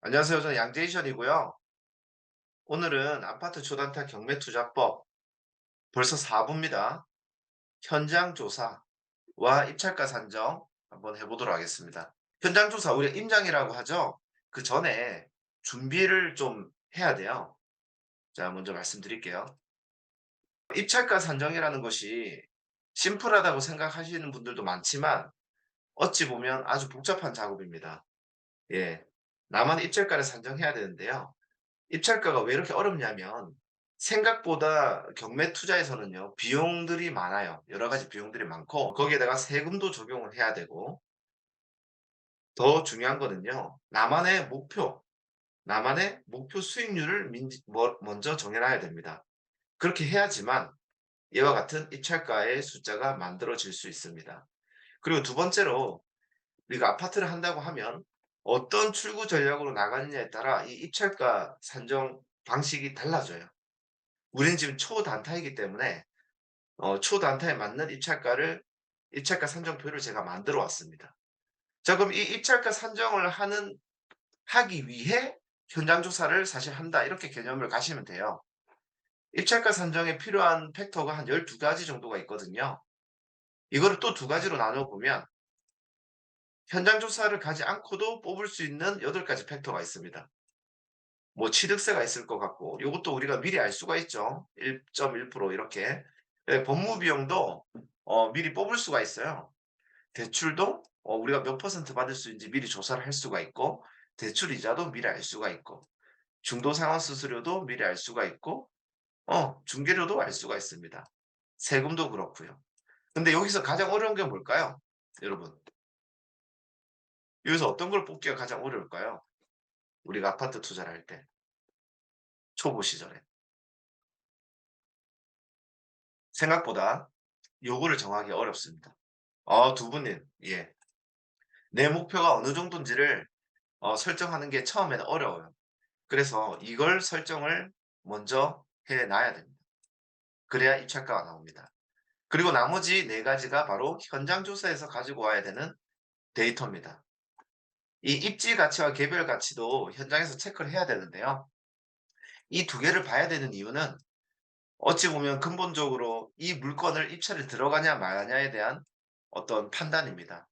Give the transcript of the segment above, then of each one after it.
안녕하세요. 저는 양제이션이고요. 오늘은 아파트 초단타 경매투자법 벌써 4부입니다. 현장 조사와 입찰가 산정 한번 해보도록 하겠습니다. 현장 조사 우리가 임장이라고 하죠. 그 전에 준비를 좀 해야 돼요. 자, 먼저 말씀드릴게요. 입찰가 산정이라는 것이 심플하다고 생각하시는 분들도 많지만 어찌 보면 아주 복잡한 작업입니다. 예. 나만 입찰가를 산정해야 되는데요. 입찰가가 왜 이렇게 어렵냐면 생각보다 경매 투자에서는요, 비용들이 많아요. 여러 가지 비용들이 많고 거기에다가 세금도 적용을 해야 되고 더 중요한 거는요. 나만의 목표 수익률을 먼저 정해 놔야 됩니다. 그렇게 해야지만 이와 같은 입찰가의 숫자가 만들어질 수 있습니다. 그리고 두 번째로 우리가 아파트를 한다고 하면 어떤 출구 전략으로 나가느냐에 따라 이 입찰가 산정 방식이 달라져요. 우리는 지금 초단타이기 때문에 초단타에 맞는 입찰가 산정표를 제가 만들어 왔습니다. 자, 그럼 이 입찰가 산정을 하기 위해 현장 조사를 사실 한다, 이렇게 개념을 가시면 돼요. 입찰가 산정에 필요한 팩터가 한 12 가지 정도가 있거든요. 이거를 또 두 가지로 나눠 보면 현장 조사를 가지 않고도 뽑을 수 있는 8 가지 팩터가 있습니다. 뭐 취득세가 있을 것 같고 요것도 우리가 미리 알 수가 있죠. 1.1% 이렇게. 예, 법무 비용도 미리 뽑을 수가 있어요. 대출도 우리가 몇 퍼센트 받을 수 있는지 미리 조사를 할 수가 있고, 대출 이자도 미리 알 수가 있고, 중도 상환 수수료도 미리 알 수가 있고, 중개료도 알 수가 있습니다. 세금도 그렇고요. 근데 여기서 가장 어려운 게 뭘까요? 여러분. 여기서 어떤 걸 뽑기가 가장 어려울까요? 우리가 아파트 투자를 할 때 초보 시절에. 생각보다 요거를 정하기 어렵습니다. 두 분님. 예. 내 목표가 어느 정도인지를 설정하는 게 처음에는 어려워요. 그래서 이걸 설정을 먼저 해 놔야 됩니다. 그래야 입찰가가 나옵니다. 그리고 나머지 4 가지가 바로 현장 조사에서 가지고 와야 되는 데이터입니다. 이 입지 가치와 개별 가치도 현장에서 체크를 해야 되는데요. 이 두 개를 봐야 되는 이유는 어찌 보면 근본적으로 이 물건을 입찰에 들어가냐 마냐에 대한 어떤 판단입니다.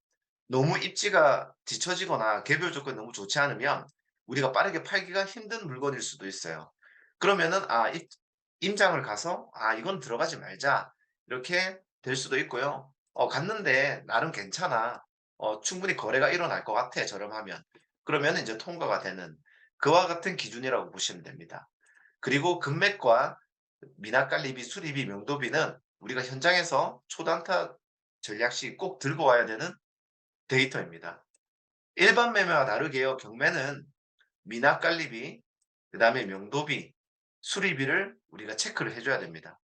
너무 입지가 뒤처지거나 개별 조건이 너무 좋지 않으면 우리가 빠르게 팔기가 힘든 물건일 수도 있어요. 그러면은 임장을 가서 '아 이건 들어가지 말자.' 이렇게 될 수도 있고요. 갔는데 '나름 괜찮아. 충분히 거래가 일어날 것 같아 저렴하면.' 그러면은 인제 통과가 되는 그와 같은 기준이라고 보시면 됩니다. 그리고 금매과 미납관리비, 수리비, 명도비는 우리가 현장에서 초단타 전략 시 꼭 들고 와야 되는 데이터입니다. 일반 매매와 다르게요. 경매는 미납관리비, 그다음에 명도비, 수리비를 우리가 체크를 해 줘야 됩니다.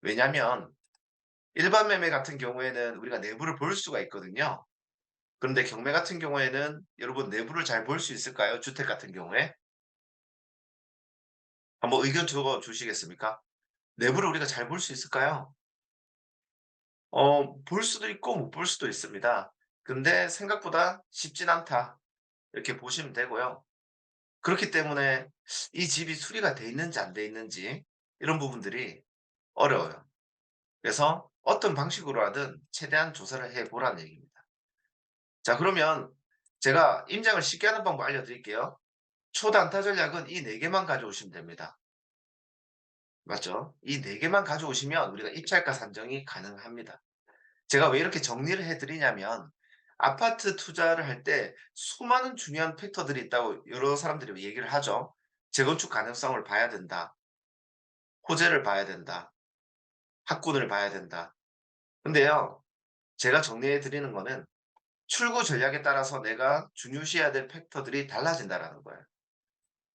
왜냐하면 일반 매매 같은 경우에는 우리가 내부를 볼 수가 있거든요. 그런데 경매 같은 경우에는 여러분 내부를 잘 볼 수 있을까요? 주택 같은 경우에? 한번 의견 적어 주시겠습니까? 내부를 우리가 잘 볼 수 있을까요? 볼 수도 있고 못 볼 수도 있습니다. 근데 생각보다 쉽진 않다, 이렇게 보시면 되고요. 그렇기 때문에 이 집이 수리가 돼 있는지 안 돼 있는지 이런 부분들이 어려워요. 그래서 어떤 방식으로 하든 최대한 조사를 해 보라는 얘기입니다. 자, 그러면 제가 임장을 쉽게 하는 방법 알려드릴게요. 초단타 전략은 이 4 개만 가져오시면 됩니다. 맞죠? 이 4 개만 가져오시면 우리가 입찰가 산정이 가능합니다. 제가 왜 이렇게 정리를 해 드리냐면 아파트 투자를 할 때 수많은 중요한 팩터들이 있다고 여러 사람들이 얘기를 하죠. 재건축 가능성을 봐야 된다. 호재를 봐야 된다. 학군을 봐야 된다. 근데요, 제가 정리해 드리는 거는 출구 전략에 따라서 내가 중요시해야 될 팩터들이 달라진다라는 거예요.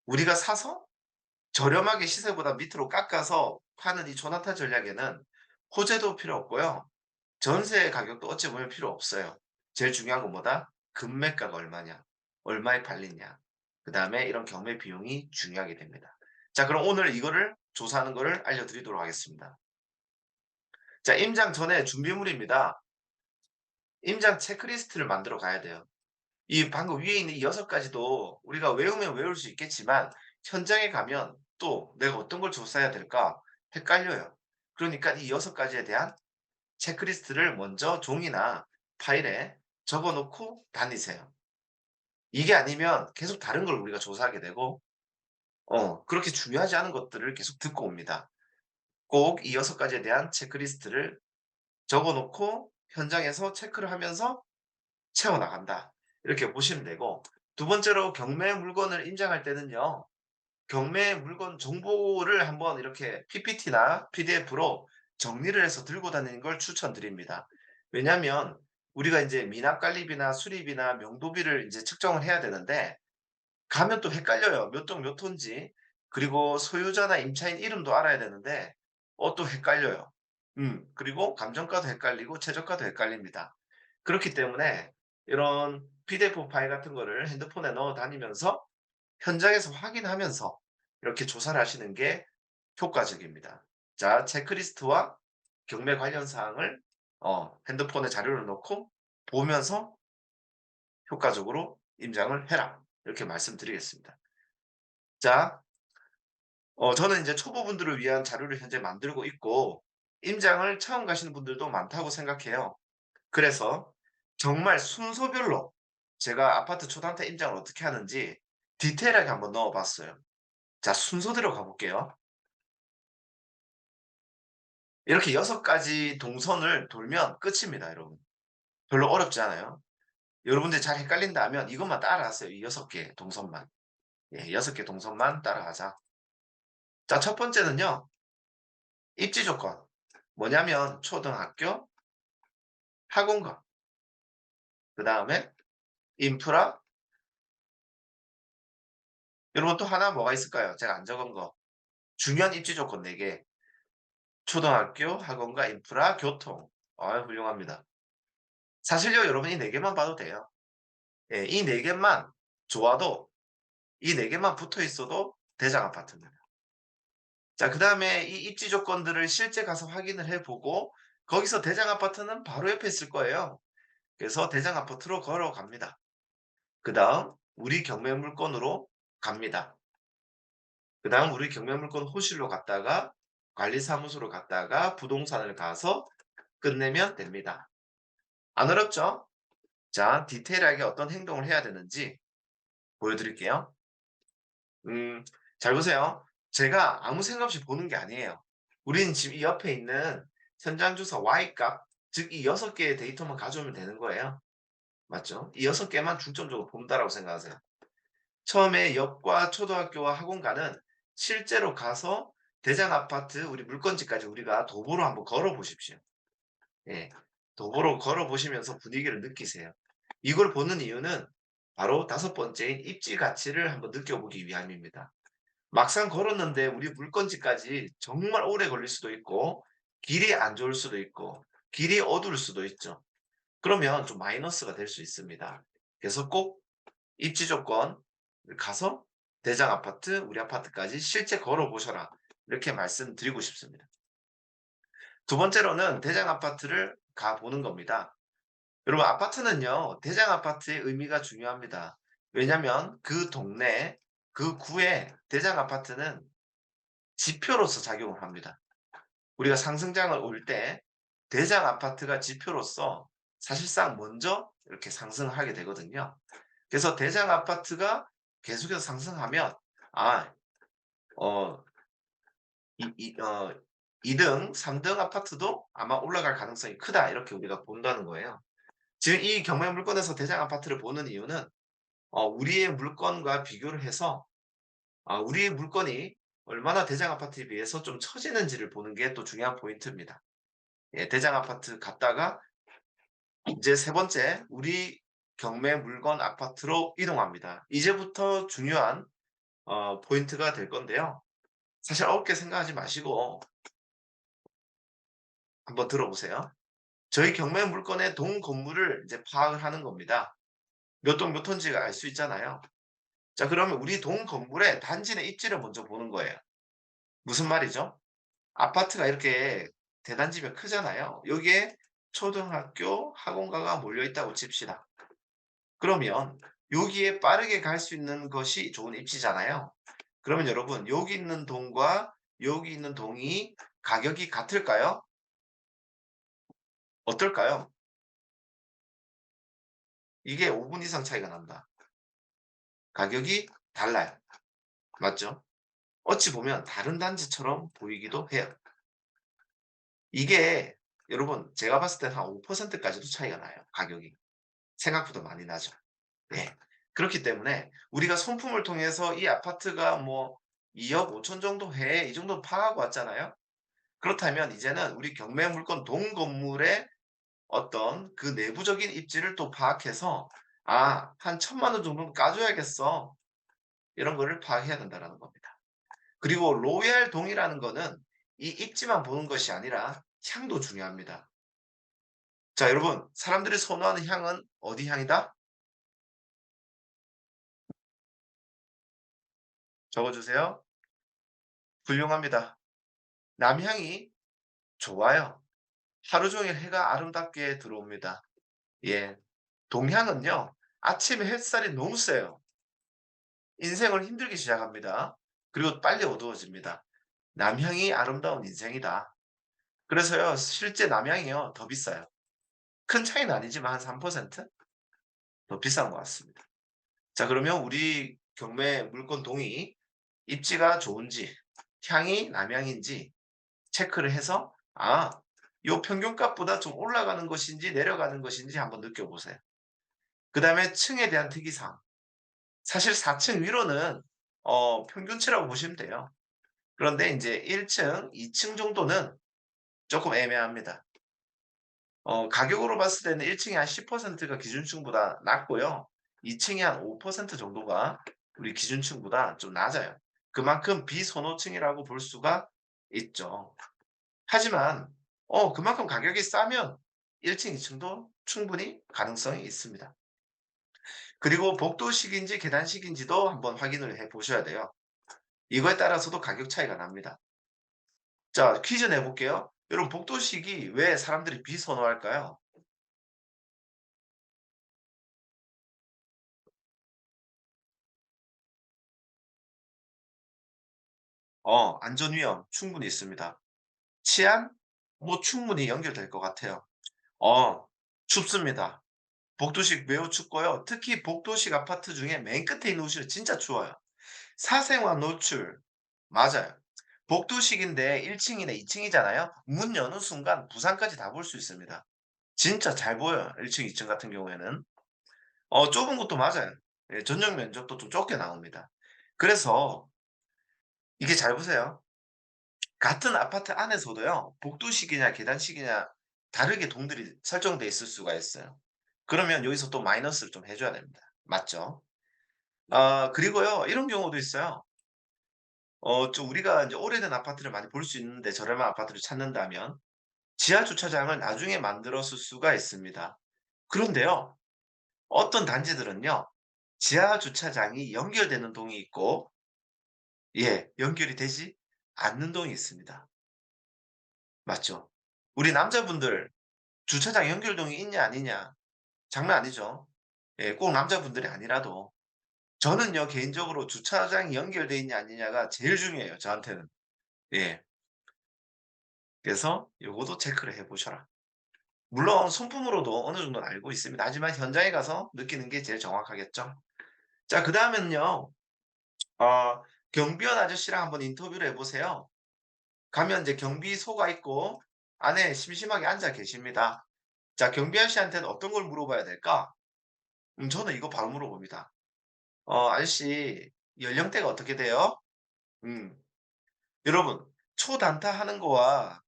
우리가 사서 저렴하게 시세보다 밑으로 깎아서 파는 이 조나타 전략에는 호재도 필요 없고요. 전세 가격도 어찌 보면 필요 없어요. 제일 중요한 건 뭐다? 금매가가 얼마냐, 얼마에 팔리냐, 그다음에 이런 경매 비용이 중요하게 됩니다. 자, 그럼 오늘 이거를 조사하는 거를 알려드리도록 하겠습니다. 자, 임장 전에 준비물입니다. 임장 체크리스트를 만들어 가야 돼요. 이 방금 위에 있는 이 6 가지도 우리가 외우면 외울 수 있겠지만 현장에 가면 또 '내가 어떤 걸 조사해야 될까?' 헷갈려요. 그러니까 이 6 가지에 대한 체크리스트를 먼저 종이나 파일에 적어 놓고 다니세요. 이게 아니면 계속 다른 걸 우리가 조사하게 되고 그렇게 중요하지 않은 것들을 계속 듣고 옵니다. 꼭 이 6 가지에 대한 체크리스트를 적어 놓고 현장에서 체크를 하면서 채워 나간다. 이렇게 보시면 되고, 두 번째로 경매 물건을 임장할 때는요. 경매 물건 정보를 한번 이렇게 PPT나 PDF로 정리를 해서 들고 다니는 걸 추천드립니다. 왜냐하면 우리가 인제 미납관리비나 수리비나 명도비를 인제 측정을 해야 되는데 가면 또 헷갈려요. 몇 동 몇 호인지. 그리고 소유자나 임차인 이름도 알아야 되는데 또 헷갈려요. 그리고 감정가도 헷갈리고 최저가도 헷갈립니다. 그렇기 때문에 이런 PDF 파일 같은 거를 핸드폰에 넣어 다니면서 현장에서 확인하면서 이렇게 조사를 하시는 게 효과적입니다. 자, 체크리스트와 경매 관련 사항을 핸드폰에 자료를 넣고 보면서 효과적으로 임장을 해라. 이렇게 말씀드리겠습니다. 자, 저는 이제 초보분들을 위한 자료를 현재 만들고 있고 임장을 처음 가시는 분들도 많다고 생각해요. 그래서 정말 순서별로 제가 아파트 초단타 임장을 어떻게 하는지 디테일하게 한번 넣어 봤어요. 자, 순서대로 가 볼게요. 이렇게 6 가지 동선을 돌면 끝입니다, 여러분. 별로 어렵지 않아요. 여러분들이 잘 헷갈린다 하면 이것만 따라하세요. 이 6개 동선만. 예, 6개 동선만 따라가자. 자, 첫 번째는요. 입지 조건. 뭐냐면 초등학교, 학원과, 그다음에 인프라. 여러분 또 하나 뭐가 있을까요? 제가 안 적은 거. 중요한 입지 조건 4 개. 초등학교, 학원과, 인프라, 교통. 훌륭합니다. 사실요, 여러분 이 4 개만 봐도 돼요. 예, 이 4 개만 좋아도, 이 4 개만 붙어 있어도 대장 아파트입니다. 자, 그다음에 이 입지 조건들을 실제 가서 확인을 해 보고 거기서 대장 아파트는 바로 옆에 있을 거예요. 그래서 대장 아파트로 걸어갑니다. 그다음 우리 경매 물건으로 갑니다. 그다음 우리 경매 물건 호실로 갔다가 관리사무소로 갔다가 부동산을 가서 끝내면 됩니다. 안 어렵죠? 자, 디테일하게 어떤 행동을 해야 되는지 보여 드릴게요. 음 잘 보세요. 제가 아무 생각 없이 보는 게 아니에요. 우리는 지금 이 옆에 있는 현장 주소 Y값, 즉 이 6 개의 데이터만 가져오면 되는 거예요. 맞죠? 이 6 개만 중점적으로 본다라고 생각하세요. 처음에 역과 초등학교와 학원가는 실제로 가서 대장 아파트 우리 물건지까지 우리가 도보로 한번 걸어 보십시오. 예. 도보로 걸어 보시면서 분위기를 느끼세요. 이걸 보는 이유는 바로 5 번째인 입지 가치를 한번 느껴보기 위함입니다. 막상 걸었는데 우리 물건지까지 정말 오래 걸릴 수도 있고 길이 안 좋을 수도 있고 길이 어두울 수도 있죠. 그러면 좀 마이너스가 될 수 있습니다. 그래서 꼭 입지 조건 가서 "대장 아파트, 우리 아파트까지 실제 걸어 보셔라." 이렇게 말씀드리고 싶습니다. 두 번째로는 대장 아파트를 가 보는 겁니다. 여러분 아파트는요. 대장 아파트의 의미가 중요합니다. 왜냐하면 그 동네, 그 구에 대장 아파트는 지표로서 작용을 합니다. 우리가 상승장을 올 때 대장 아파트가 지표로서 사실상 먼저 이렇게 상승을 하게 되거든요. 그래서 대장 아파트가 계속해서 상승하면 아 어 이 2 등 3등 아파트도 아마 올라갈 가능성이 크다 이렇게 우리가 본다는 거예요. 지금 이 경매 물건에서 대장 아파트를 보는 이유는 우리의 물건과 비교를 해서 우리의 물건이 얼마나 대장 아파트에 비해서 좀 처지는지를 보는 게 또 중요한 포인트입니다. 예, 대장 아파트 갔다가 이제 세 번째 우리 경매 물건 아파트로 이동합니다. 이제부터 중요한 포인트가 될 건데요. 사실 어렵게 생각하지 마시고 한번 들어보세요. 저희 경매 물건의 동 건물을 이제 파악을 하는 겁니다. 몇 동 몇 호인지가 알 수 있잖아요. 자, 그러면 우리 동 건물의 단지 내 입지를 먼저 보는 거예요. 무슨 말이죠? 아파트가 이렇게 대단지면 크잖아요. 여기에 초등학교, 학원가가 몰려 있다고 칩시다. 그러면 여기에 빠르게 갈 수 있는 것이 좋은 입지잖아요. 그러면 여러분 여기 있는 동과 여기 있는 동이 가격이 같을까요? 어떨까요? 이게 5분 이상 차이가 난다. 가격이 달라요. 맞죠? 어찌 보면 다른 단지처럼 보이기도 해요. 이게 여러분 제가 봤을 때는 한 5% 까지도 차이가 나요, 가격이. 생각보다 많이 나죠. 네. 그렇기 때문에 우리가 손품을 통해서 이 아파트가 뭐 2억 5천 정도 해. 이 정도 파악하고 왔잖아요. 그렇다면 이제는 우리 경매 물건 동 건물의 어떤 그 내부적인 입지를 또 파악해서 '아 한 1,000만 원 정도는 까줘야겠어.' 이런 거를 파악해야 된다라는 겁니다. 그리고 로얄 동이라는 거는 이 입지만 보는 것이 아니라 향도 중요합니다. 자 여러분 사람들이 선호하는 향은 어디 향이다? 적어 주세요. 훌륭합니다. 남향이 좋아요. 하루 종일 해가 아름답게 들어옵니다. 예. 동향은요. 아침에 햇살이 너무 세요. 인생을 힘들게 시작합니다. 그리고 빨리 어두워집니다. 남향이 아름다운 인생이다. 그래서요. 실제 남향이요. 더 비싸요. 큰 차이는 아니지만 한 3%더 비싼 것 같습니다. 자 그러면 우리 경매 물건 동이 입지가 좋은지 향이 남향인지 체크를 해서 요 평균값보다 좀 올라가는 것인지 내려가는 것인지 한번 느껴보세요. 그다음에 층에 대한 특이사항. 사실 4층 위로는 평균치라고 보시면 돼요. 그런데 인제 1 층, 2층 정도는 쪼끔 애매합니다. 가격으로 봤을 때는 1 층이 한 10%가 기준층보다 낮고요. 2 층이 한 5% 정도가 우리 기준층보다 좀 낮아요. 그만큼 비선호층이라고 볼 수가 있죠. 하지만 그만큼 가격이 싸면 1 층, 2 층도 충분히 가능성이 있습니다. 그리고 복도식인지 계단식인지도 한번 확인을 해 보셔야 돼요. 이거에 따라서도 가격 차이가 납니다. 자 퀴즈 내 볼게요. 여러분 복도식이 왜 사람들이 비선호할까요? 안전 위험 충분히 있습니다. 치안 뭐 충분히 연결될 것 같아요. 어 춥습니다. 복도식 매우 춥고요. 특히 복도식 아파트 중에 맨 끝에 있는 호실은 진짜 추워요. 사생활 노출 맞아요. 복도식인데 1 층이나 2 층이잖아요. 문 여는 순간 부산까지 다 볼 수 있습니다. 진짜 잘 보여요 1 층, 2층 같은 경우에는. 좁은 것도 맞아요. 예 전용 면적도 좀 좁게 나옵니다. 그래서 이게 잘 보세요. 같은 아파트 안에서도요. 복도식이냐 계단식이냐 다르게 동들이 설정돼 있을 수가 있어요. 그러면 여기서 또 마이너스를 좀 해 줘야 됩니다. 맞죠? 그리고요 이런 경우도 있어요. 좀 우리가 인제 오래된 아파트를 많이 볼 수 있는데 저렴한 아파트를 찾는다면 지하 주차장을 나중에 만들었을 수가 있습니다. 그런데요. 어떤 단지들은요. 지하 주차장이 연결되는 동이 있고 연결이 되지 않는 동이 있습니다. 맞죠? 우리 남자분들 주차장 연결동이 있냐 아니냐 장난 아니죠. 예 꼭 남자분들이 아니라도 저는요 개인적으로 주차장이 연결돼 있냐 아니냐가 제일 중요해요 저한테는. 예. 그래서 요거도 체크를 해 보셔라. 물론 손품으로도 어느 정도는 알고 있습니다. 하지만 현장에 가서 느끼는 게 제일 정확하겠죠. 자 그다음에는요. 어 경비원 아저씨랑 한번 인터뷰를 해 보세요. 가면 이제 경비소가 있고 안에 심심하게 앉아 계십니다. 자 경비 아저씨한테는 어떤 걸 물어봐야 될까? 저는 이거 바로 물어봅니다. "아저씨 연령대가 어떻게 돼요?" 음. 여러분 초단타 하는 거와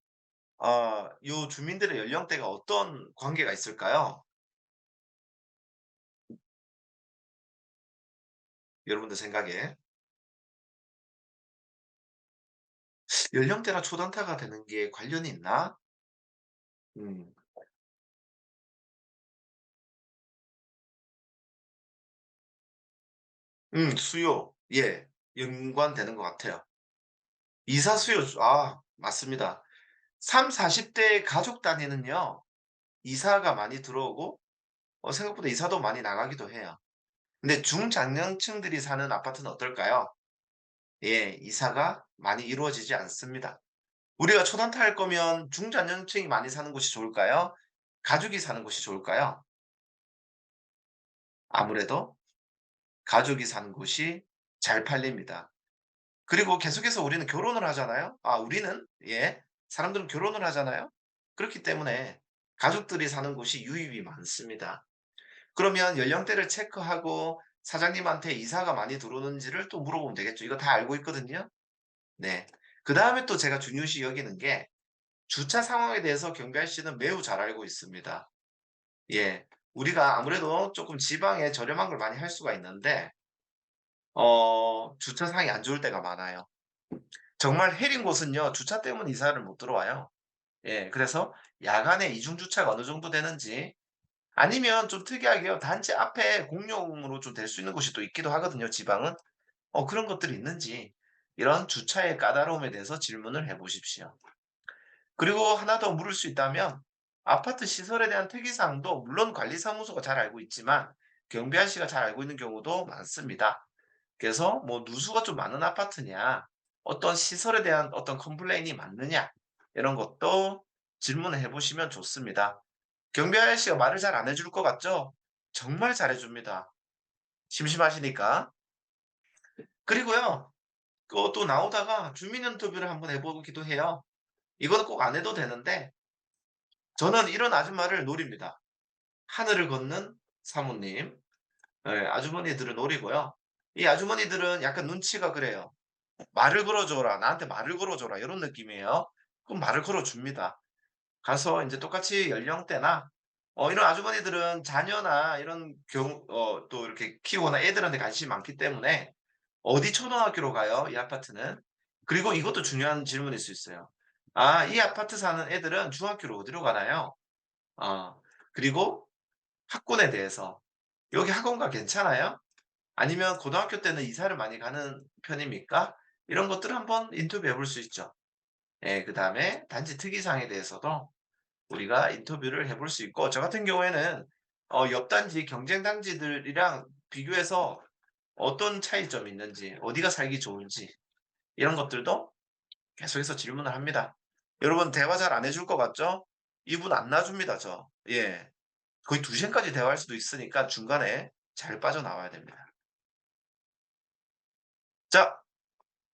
요 주민들의 연령대가 어떤 관계가 있을까요? 여러분들 생각에. 연령대가 초단타가 되는 게 관련이 있나? 음. 수요. 예. 연관되는 것 같아요. 이사 수요 맞습니다. 30-40대 가족 단위는요. 이사가 많이 들어오고 생각보다 이사도 많이 나가기도 해요. 근데 중장년층들이 사는 아파트는 어떨까요? 예, 이사가 많이 이루어지지 않습니다. 우리가 초단타 할 거면 중장년층이 많이 사는 곳이 좋을까요? 가족이 사는 곳이 좋을까요? 아무래도 가족이 사는 곳이 잘 팔립니다. 그리고 계속해서 우리는 결혼을 하잖아요. 우리는 예. 사람들은 결혼을 하잖아요. 그렇기 때문에 가족들이 사는 곳이 유입이 많습니다. 그러면 연령대를 체크하고 사장님한테 이사가 많이 들어오는지를 또 물어보면 되겠죠. 이거 다 알고 있거든요. 네. 그다음에 또 제가 중요시 여기는 게 주차 상황에 대해서 경비 아저씨는 매우 잘 알고 있습니다. 예. 우리가 아무래도 쪼끔 지방에 저렴한 걸 많이 할 수가 있는데 주차 상황이 안 좋을 때가 많아요. 정말 해린 곳은요 주차 때문에 이사를 못 들어와요. 예. 그래서 야간에 이중 주차가 어느 정도 되는지 아니면 좀 특이하게요 단지 앞에 공용으로 좀 될 수 있는 곳이 또 있기도 하거든요 지방은. 그런 것들이 있는지 이런 주차의 까다로움에 대해서 질문을 해 보십시오. 그리고 하나 더 물을 수 있다면 아파트 시설에 대한 특이사항도 물론 관리사무소가 잘 알고 있지만 경비 아저씨가 잘 알고 있는 경우도 많습니다. 그래서 뭐 누수가 좀 많은 아파트냐, 어떤 시설에 대한 어떤 컴플레인이 많느냐 이런 것도 질문을 해 보시면 좋습니다. 경비 아저씨가 말을 잘 안 해줄 것 같죠? 정말 잘해 줍니다. 심심하시니까. 그리고요. 또 나오다가 주민 인터뷰를 한번 해 보기도 해요. 이거는 꼭 안 해도 되는데 저는 이런 아줌마를 노립니다. 하늘을 걷는 사모님. 예, 아주머니들을 노리고요. 이 아주머니들은 약간 눈치가 그래요. "말을 걸어 줘라. 나한테 말을 걸어 줘라." 요런 느낌이에요. 그럼 말을 걸어 줍니다. 가서 인제 똑같이 연령대나 이런 아주머니들은 자녀나 이런 또 이렇게 키우거나 애들한테 관심이 많기 때문에 어디 초등학교로 가요, 이 아파트는? 그리고 이것도 중요한 질문일 수 있어요. 이 아파트 사는 애들은 중학교를 어디로 가나요? 어 그리고 학군에 대해서 "여기 학원가 괜찮아요? 아니면 고등학교 때는 이사를 많이 가는 편입니까?" 이런 것들을 한번 인터뷰해 볼 수 있죠. 예, 그다음에 단지 특이사항에 대해서도 우리가 인터뷰를 해볼 수 있고 저 같은 경우에는 옆 단지 경쟁 단지들이랑 비교해서 어떤 차이점이 있는지 어디가 살기 좋은지 이런 것들도 계속해서 질문을 합니다. 여러분 대화 잘 안 해줄 것 같죠? 이분 안 놔줍니다 저. 예. 거의 2 시간까지 대화할 수도 있으니까 중간에 잘 빠져나와야 됩니다. 자,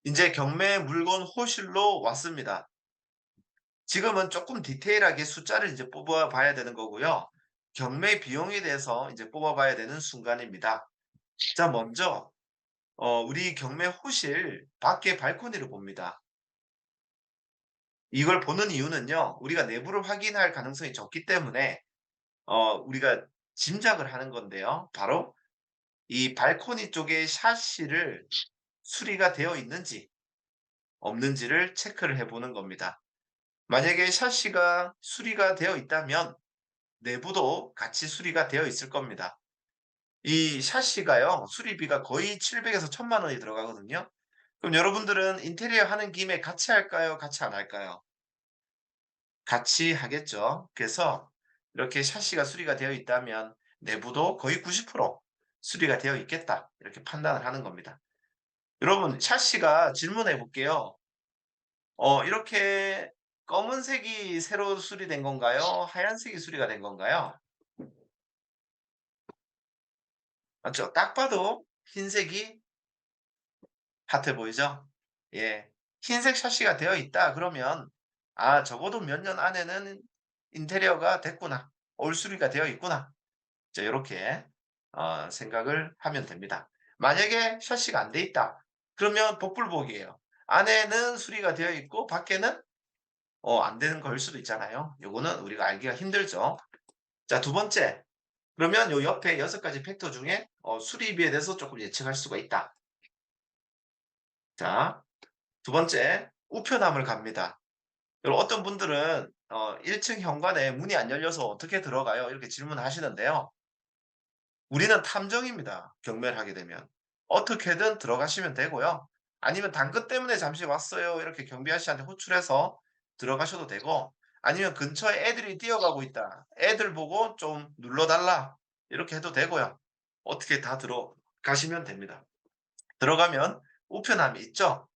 인제 경매 물건 호실로 왔습니다. 지금은 쪼끔 디테일하게 숫자를 이제 뽑아 봐야 되는 거고요. 경매 비용에 대해서 이제 뽑아 봐야 되는 순간입니다. 자, 먼저 우리 경매 호실 밖에 발코니를 봅니다. 이걸 보는 이유는요. 우리가 내부를 확인할 가능성이 적기 때문에 우리가 짐작을 하는 건데요. 바로 이 발코니 쪽에 샤시를 수리가 되어 있는지 없는지를 체크를 해 보는 겁니다. 만약에 샤시가 수리가 되어 있다면 내부도 같이 수리가 되어 있을 겁니다. 이 샤시가요. 수리비가 거의 700 에서 1,000만 원이 들어가거든요. 그럼 여러분들은 인테리어 하는 김에 같이 할까요? 같이 안 할까요? 같이 하겠죠. 그래서 이렇게 샤시가 수리가 되어 있다면 내부도 거의 90% 수리가 되어 있겠다. 이렇게 판단을 하는 겁니다. 여러분 샤시가 질문해 볼게요. 이렇게 검은색이 새로 수리된 건가요? 하얀색이 수리가 된 건가요? 맞죠? 딱 봐도 흰색이 같아 보이죠? 예. 흰색 샤시가 되어 있다 그러면 '적어도 몇 년 안에는 인테리어가 됐구나. 올 수리가 되어 있구나.' 이제 요렇게 생각을 하면 됩니다. 만약에 샤시가 안 돼 있다. 그러면 복불복이에요. 안에는 수리가 되어 있고 밖에는 안 되는 거일 수도 있잖아요. 요거는 우리가 알기가 힘들죠. 자, 두 번째. 그러면 요 옆에 6 가지 팩터 중에 수리비에 대해서 쪼끔 예측할 수가 있다. 자, 두 번째 우편함을 갑니다. 여러분 어떤 분들은 1층 현관에 문이 안 열려서 어떻게 들어가요? 이렇게 질문하시는데요. 우리는 탐정입니다, 경매를 하게 되면. 어떻게든 들어가시면 되고요. 아니면 "당근 때문에 잠시 왔어요." 이렇게 경비 아저씨한테 호출해서 들어가셔도 되고 아니면 "근처에 애들이 뛰어가고 있다. 애들 보고 좀 눌러 달라." 이렇게 해도 되고요. 어떻게 다 들어가시면 됩니다. 들어가면 우편함이 있죠?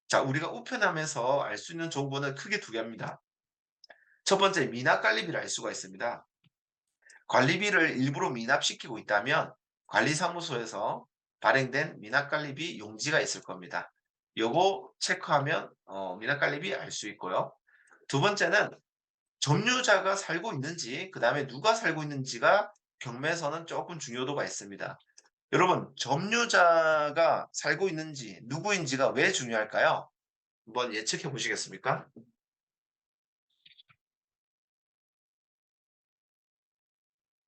자, 우리가 우편함에서 알 수 있는 정보는 크게 두 개입니다. 첫 번째 미납관리비를 알 수가 있습니다. 관리비를 일부러 미납시키고 있다면 관리사무소에서 발행된 미납관리비 용지가 있을 겁니다. 요거 체크하면 미납관리비 알 수 있고요. 두 번째는 점유자가 살고 있는지 그다음에 누가 살고 있는지가 경매에서는 조금 중요도가 있습니다. 여러분 점유자가 살고 있는지 누구인지가 왜 중요할까요? 한번 예측해 보시겠습니까?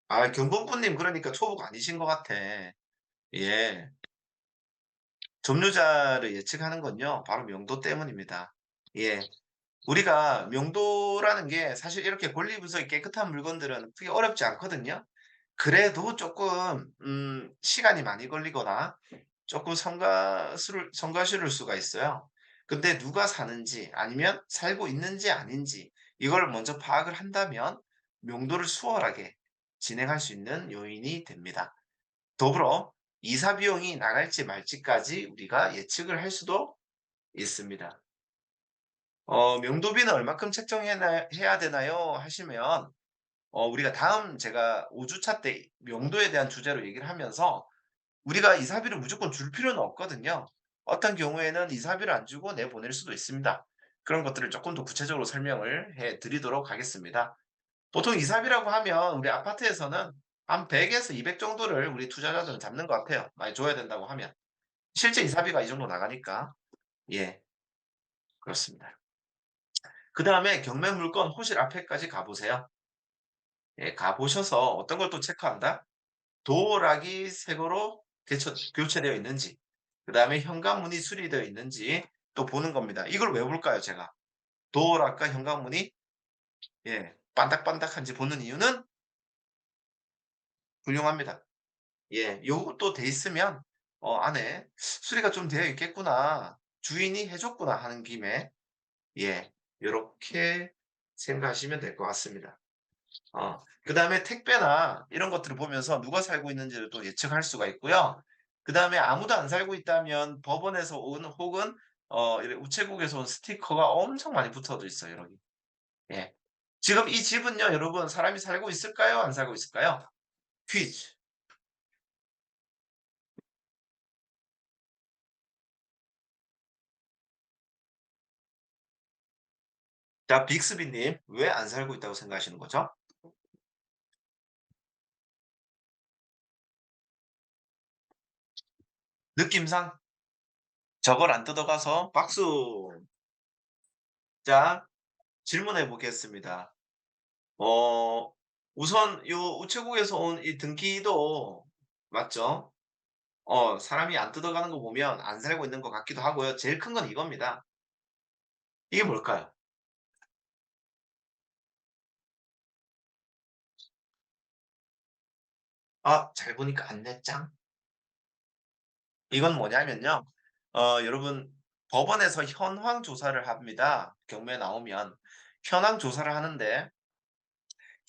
아 경범부님 그러니까 초보가 아니신 것 같아. 예. 점유자를 예측하는 건요 바로 명도 때문입니다. 예. 우리가 명도라는 게 사실 이렇게 권리 분석이 깨끗한 물건들은 크게 어렵지 않거든요. 그래도 쪼끔 시간이 많이 걸리거나 쪼끔 성가스러울 수가 있어요. 근데 누가 사는지 아니면 살고 있는지 아닌지 이걸 먼저 파악을 한다면 명도를 수월하게 진행할 수 있는 요인이 됩니다. 더불어 이사 비용이 나갈지 말지까지 우리가 예측을 할 수도 있습니다. "명도비는 얼마큼 해야 되나요?" 하시면 우리가 다음 제가 5 주차 때 명도에 대한 주제로 얘기를 하면서 우리가 이사비를 무조건 줄 필요는 없거든요. 어떤 경우에는 이사비를 안 주고 내보낼 수도 있습니다. 그런 것들을 쪼끔 더 구체적으로 설명을 해 드리도록 하겠습니다. 보통 이사비라고 하면 우리 아파트에서는 한 100 에서 200 정도를 우리 투자자들은 잡는 것 같아요, 많이 줘야 된다고 하면. 실제 이사비가 이 정도 나가니까. 예, 그렇습니다. 그다음에 경매 물건 호실 앞에까지 가 보세요. 예, 가 보셔서 어떤 걸 또 체크한다? 도어락이 새 거로 교체되어 있는지, 그다음에 현관문이 수리되어 있는지 또 보는 겁니다. 이걸 왜 볼까요, 제가? 도어락과 현관문이 예, 반짝반짝한지 보는 이유는 훌륭합니다. 예, 요것도 돼 있으면 안에 '수리가 좀 되어 있겠구나. 주인이 해 줬구나.' 하는 김에 예, 요렇게 생각하시면 될 것 같습니다. 그다음에 택배나 이런 것들을 보면서 누가 살고 있는지를 또 예측할 수가 있고요. 그다음에 아무도 안 살고 있다면 법원에서 온 혹은 이런 우체국에서 온 스티커가 엄청 많이 붙어져 있어요, 여기. 예. 지금 이 집은요, 여러분 사람이 살고 있을까요? 안 살고 있을까요? 퀴즈. 자, 빅스비 님 왜 안 살고 있다고 생각하시는 거죠? 느낌상? 저걸 안 뜯어가서 박수. 자, 질문해 보겠습니다. 어 우선 요 우체국에서 온 이 등기도 맞죠? 사람이 안 뜯어가는 거 보면 안 살고 있는 것 같기도 하고요. 제일 큰 건 이겁니다. 이게 뭘까요? 잘 보니까 안내장? 이건 뭐냐면요. 여러분 법원에서 현황 조사를 합니다. 경매에 나오면. 현황 조사를 하는데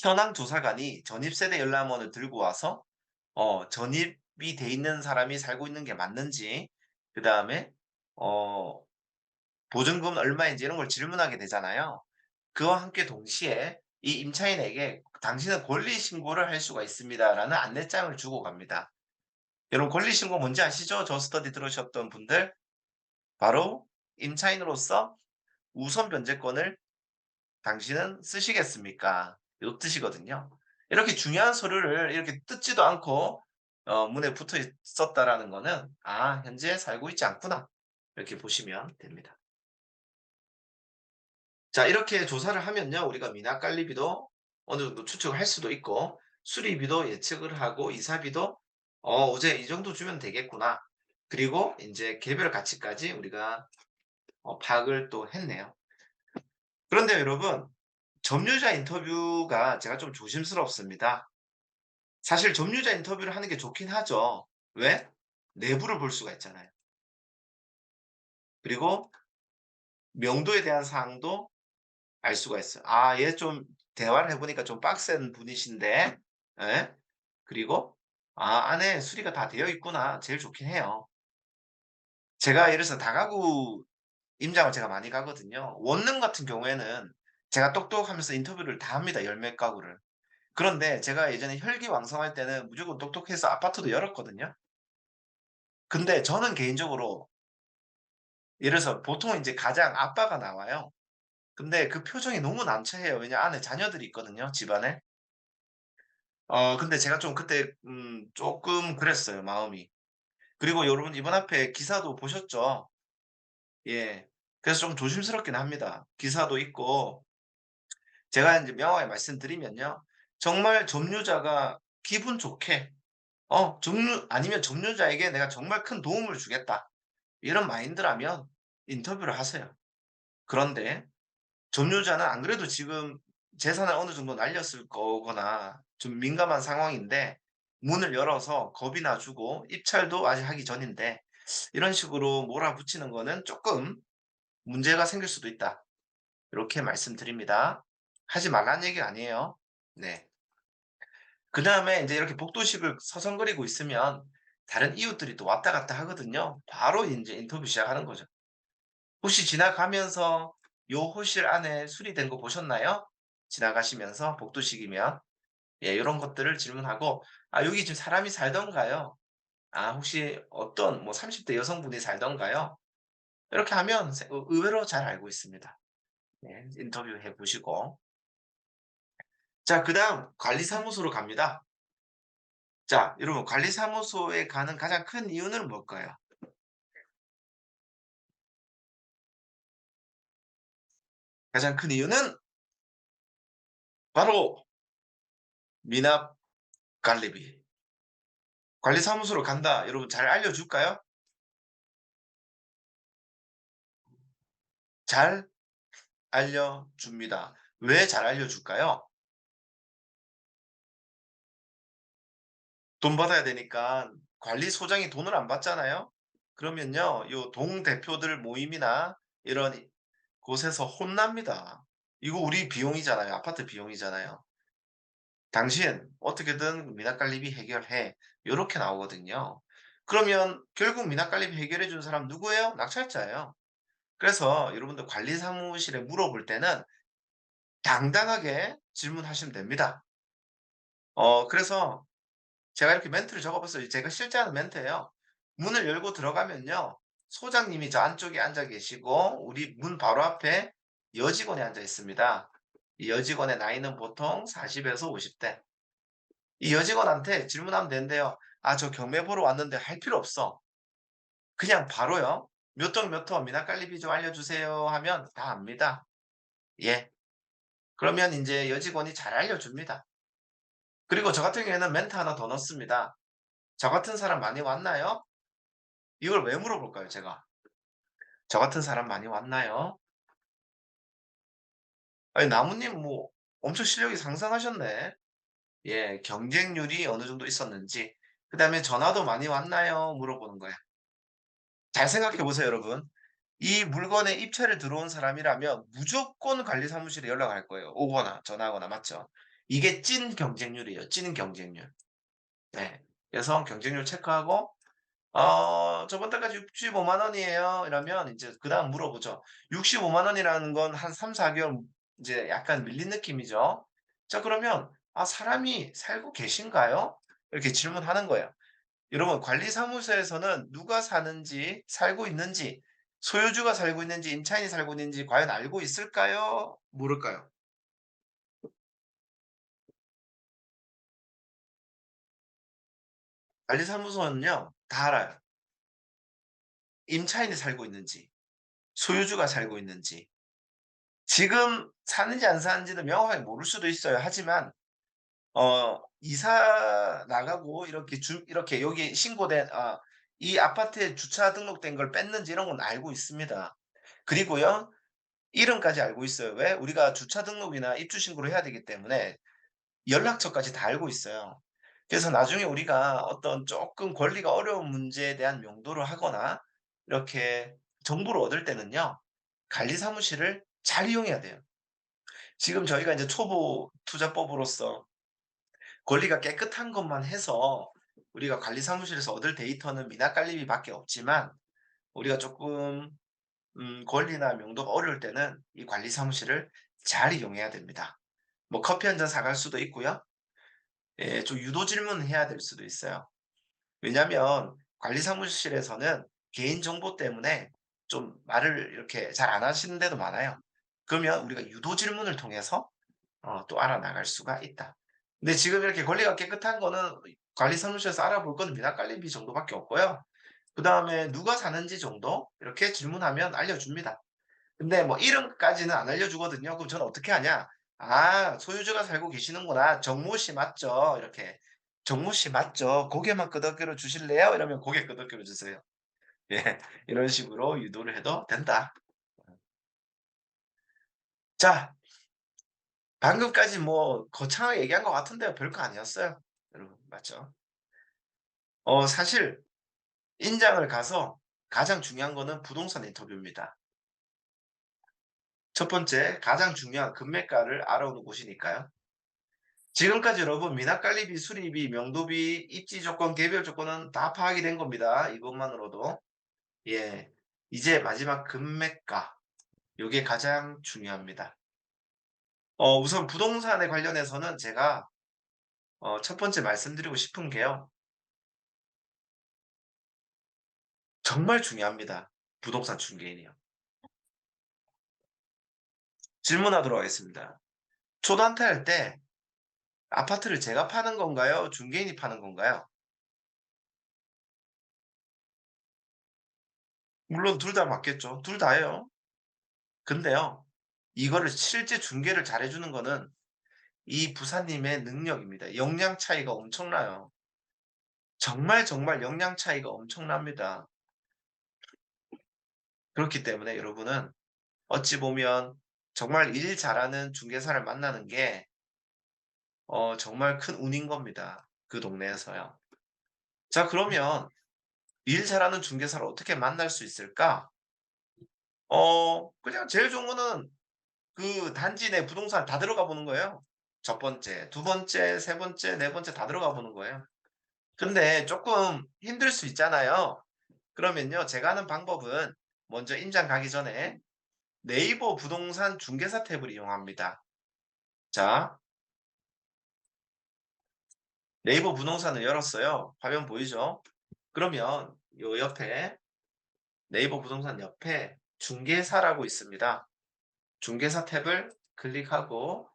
현황 조사관이 전입세대 열람원을 들고 와서 전입이 돼 있는 사람이 살고 있는 게 맞는지 그다음에 어 보증금은 얼마인지 이런 걸 질문하게 되잖아요. 그와 함께 동시에 이 임차인에게 "당신은 권리 신고를 할 수가 있습니다."라는 안내장을 주고 갑니다. 여러분 권리 신고 뭔지 아시죠? 저 스터디 들으셨던 분들. 바로 임차인으로서 우선 변제권을 "당신은 쓰시겠습니까?" 요 뜻이거든요. 이렇게 중요한 서류를 이렇게 뜯지도 않고 문에 붙어 있었다라는 거는 '아 현재 살고 있지 않구나.' 이렇게 보시면 됩니다. 자, 이렇게 조사를 하면요. 우리가 미납관리비도 어느 정도 추측을 할 수도 있고 수리비도 예측을 하고 이사비도 '어제 이 정도 주면 되겠구나.' 그리고 인제 개별 가치까지 우리가 파악을 또 했네요. 그런데 여러분 점유자 인터뷰가 제가 좀 조심스럽습니다. 사실 점유자 인터뷰를 하는 게 좋긴 하죠. 왜? 내부를 볼 수가 있잖아요. 그리고 명도에 대한 사항도 알 수가 있어요. '아 얘 좀 대화를 해 보니까 좀 빡센 분이신데' 예? 그리고 '아 안에 수리가 다 되어 있구나.' 제일 좋긴 해요. 제가 예를 들어서 다가구 임장을 제가 많이 가거든요. 원룸 같은 경우에는 제가 똑똑하면서 인터뷰를 다 합니다, 열 몇 가구를. 그런데 제가 예전에 혈기왕성할 때는 무조건 똑똑해서 아파트도 열었거든요. 근데 저는 개인적으로 예를 들어서 보통 인제 가장 아빠가 나와요. 근데 그 표정이 너무 난처해요. 왜냐 안에 자녀들이 있거든요, 집안에. 근데 제가 좀 그때 쪼끔 그랬어요, 마음이. 그리고 여러분 이번 앞에 기사도 보셨죠? 예. 그래서 좀 조심스럽긴 합니다. 기사도 있고 제가 인제 명확하게 말씀드리면요. 정말 점유자가 기분 좋게 점유 아니면 '점유자에게 내가 정말 큰 도움을 주겠다.' 이런 마인드라면 인터뷰를 하세요. 그런데 점유자는 안 그래도 지금 재산을 어느 정도 날렸을 거거나 좀 민감한 상황인데 문을 열어서 겁이나 주고 입찰도 아직 하기 전인데 이런 식으로 몰아붙이는 거는 쪼끔 문제가 생길 수도 있다. 이렇게 말씀드립니다. 하지 말라는 얘기가 아니에요. 네. 그다음에 인제 이렇게 복도식을 서성거리고 있으면 다른 이웃들이 또 왔다 갔다 하거든요. 바로 인제 인터뷰 시작하는 거죠. "혹시 지나가면서 요 호실 안에 수리된 거 보셨나요?" 지나가시면서 복도식이면. 예 요런 것들을 질문하고 "아 여기 지금 사람이 살던가요?" "아 혹시 어떤 뭐 30대 여성분이 살던가요?" 이렇게 하면 의외로 잘 알고 있습니다. 네. 인터뷰해 보시고. 자 그다음 관리사무소로 갑니다. 자 여러분 관리사무소에 가는 가장 큰 이유는 뭘까요? 가장 큰 이유는 바로 미납 관리비. 관리사무소로 간다. 여러분 잘 알려 줄까요? 잘 알려 줍니다. 왜 잘 알려 줄까요? 돈 받아야 되니까 관리소장이 돈을 안 받잖아요. 그러면요. 요 동대표들 모임이나 이런 곳에서 혼납니다. "이거 우리 비용이잖아요. 아파트 비용이잖아요. 당신 어떻게든 미납관리비 해결해." 요렇게 나오거든요. 그러면 결국 미납관리비 해결해 준 사람 누구예요? 낙찰자예요. 그래서 여러분들 관리 사무실에 물어볼 때는 당당하게 질문하시면 됩니다. 그래서 제가 이렇게 멘트를 적어 봤어요. 제가 실제 하는 멘트예요. 문을 열고 들어가면요. 소장님이 저 안쪽에 앉아 계시고 우리 문 바로 앞에 여직원이 앉아 있습니다. 이 여직원의 나이는 보통 40 에서 50 대. 이 여직원한테 질문하면 되는데요. "아 저 경매 보러 왔는데." 할 필요 없어. 그냥 바로요. "몇 동 몇 호미나깔리비 좀 알려주세요." 하면 다 압니다. 예. 그러면 인제 여직원이 잘 알려줍니다. 그리고 저 같은 경우에는 멘트 하나 더 넣습니다. "저 같은 사람 많이 왔나요?" 이걸 왜 물어볼까요 제가? "저 같은 사람 많이 왔나요?" 아니 나무님 뭐 엄청 실력이 상상하셨네. 예. 경쟁률이 어느 정도 있었는지 그다음에 "전화도 많이 왔나요?" 물어보는 거예요. 잘 생각해 보세요 여러분. 이 물건에 입찰을 들어온 사람이라면 무조건 관리 사무실에 연락할 거예요 오거나 전화하거나 맞죠? 이게 찐 경쟁률이에요 찐 경쟁률. 네. 그래서 경쟁률 체크하고 "저번 달까지 65만 원이에요." 이러면 인제 그다음 물어보죠. 65만 원이라는 건 한 3-4 개월 이제 약간 밀린 느낌이죠. 자 그러면 "아 사람이 살고 계신가요?" 이렇게 질문하는 거예요. 여러분 관리사무소에서는 누가 사는지 살고 있는지 소유주가 살고 있는지 임차인이 살고 있는지 과연 알고 있을까요? 모를까요? 관리사무소는요 다 알아요. 임차인이 살고 있는지 소유주가 살고 있는지 지금 사는지 안 사는지는 명확하게 모를 수도 있어요. 하지만 이사 나가고 이렇게 여기 신고된 이 아파트에 주차 등록된 걸 뺐는지 이런 건 알고 있습니다. 그리고요 이름까지 알고 있어요. 왜? 우리가 주차 등록이나 입주 신고를 해야 되기 때문에 연락처까지 다 알고 있어요. 그래서 나중에 우리가 어떤 쪼끔 권리가 어려운 문제에 대한 명도를 하거나 이렇게 정보를 얻을 때는요. 관리 사무실을 잘 이용해야 돼요. 지금 저희가 인제 초보 투자법으로서 권리가 깨끗한 것만 해서 우리가 관리사무실에서 얻을 데이터는 미나칼리비밖에 없지만 우리가 조금 권리나 명도가 어려울 때는 이 관리사무실을 잘 이용해야 됩니다. 뭐 커피 한 잔 사갈 수도 있고요. 예, 좀 유도 질문해야 될 수도 있어요. 왜냐하면 관리사무실에서는 개인정보 때문에 좀 말을 이렇게 잘 안 하시는 데도 많아요. 그러면 우리가 유도 질문을 통해서 또 알아나갈 수가 있다. 근데 지금 이렇게 권리가 깨끗한 거는 관리사무실에서 알아볼 거는 미나칼리비 정도밖에 없고요. 그다음에 누가 사는지 정도 이렇게 질문하면 알려줍니다. 근데 뭐 이름까지는 안 알려주거든요. 그럼 저는 어떻게 하냐? "아 소유주가 살고 계시는구나. 정모 씨 맞죠?" 이렇게. "정모 씨 맞죠? 고개만 끄덕여 주실래요?" 이러면 고개 끄덕여 주세요. 예. 이런 식으로 유도를 해도 된다. 자, 방금까지 뭐 거창하게 얘기한 것 같은데요. 별거 아니었어요. 여러분 맞죠? 사실 인장을 가서 가장 중요한 거는 부동산 인터뷰입니다. 첫 번째 가장 중요한 금매가를 알아오는 곳이니까요. 지금까지 여러분 미납관리비, 수리비, 명도비, 입지 조건, 개별 조건은 다 파악이 된 겁니다. 이것만으로도. 예. 이제 마지막 금매가. 요게 가장 중요합니다. 우선 부동산에 관련해서는 제가 첫 번째 말씀드리고 싶은 게요. 정말 중요합니다. 부동산 중개인이요. 질문하도록 하겠습니다. 초단타 할 때 아파트를 제가 파는 건가요? 중개인이 파는 건가요? 물론 둘 다 맞겠죠. 둘 다예요. 근데요. 이거를 실제 중개를 잘해 주는 거는 이 부사님의 능력입니다. 역량 차이가 엄청나요. 정말, 정말 역량 차이가 엄청납니다. 그렇기 때문에 여러분은 어찌 보면 정말 일 잘하는 중개사를 만나는 게 정말 큰 운인 겁니다, 그 동네에서요. 자, 그러면 일 잘하는 중개사를 어떻게 만날 수 있을까? 그냥 제일 좋은 거는 그 단지 내 부동산 다 들어가 보는 거예요. 첫 번째, 두 번째, 세 번째, 네 번째 다 들어가 보는 거예요. 근데 쪼끔 힘들 수 있잖아요. 그러면요 제가 하는 방법은 먼저 임장 가기 전에 네이버 부동산 중개사 탭을 이용합니다. 자, 네이버 부동산을 열었어요. 화면 보이죠? 그러면 요 옆에 네이버 부동산 옆에 중개사라고 있습니다. 중개사 탭을 클릭하고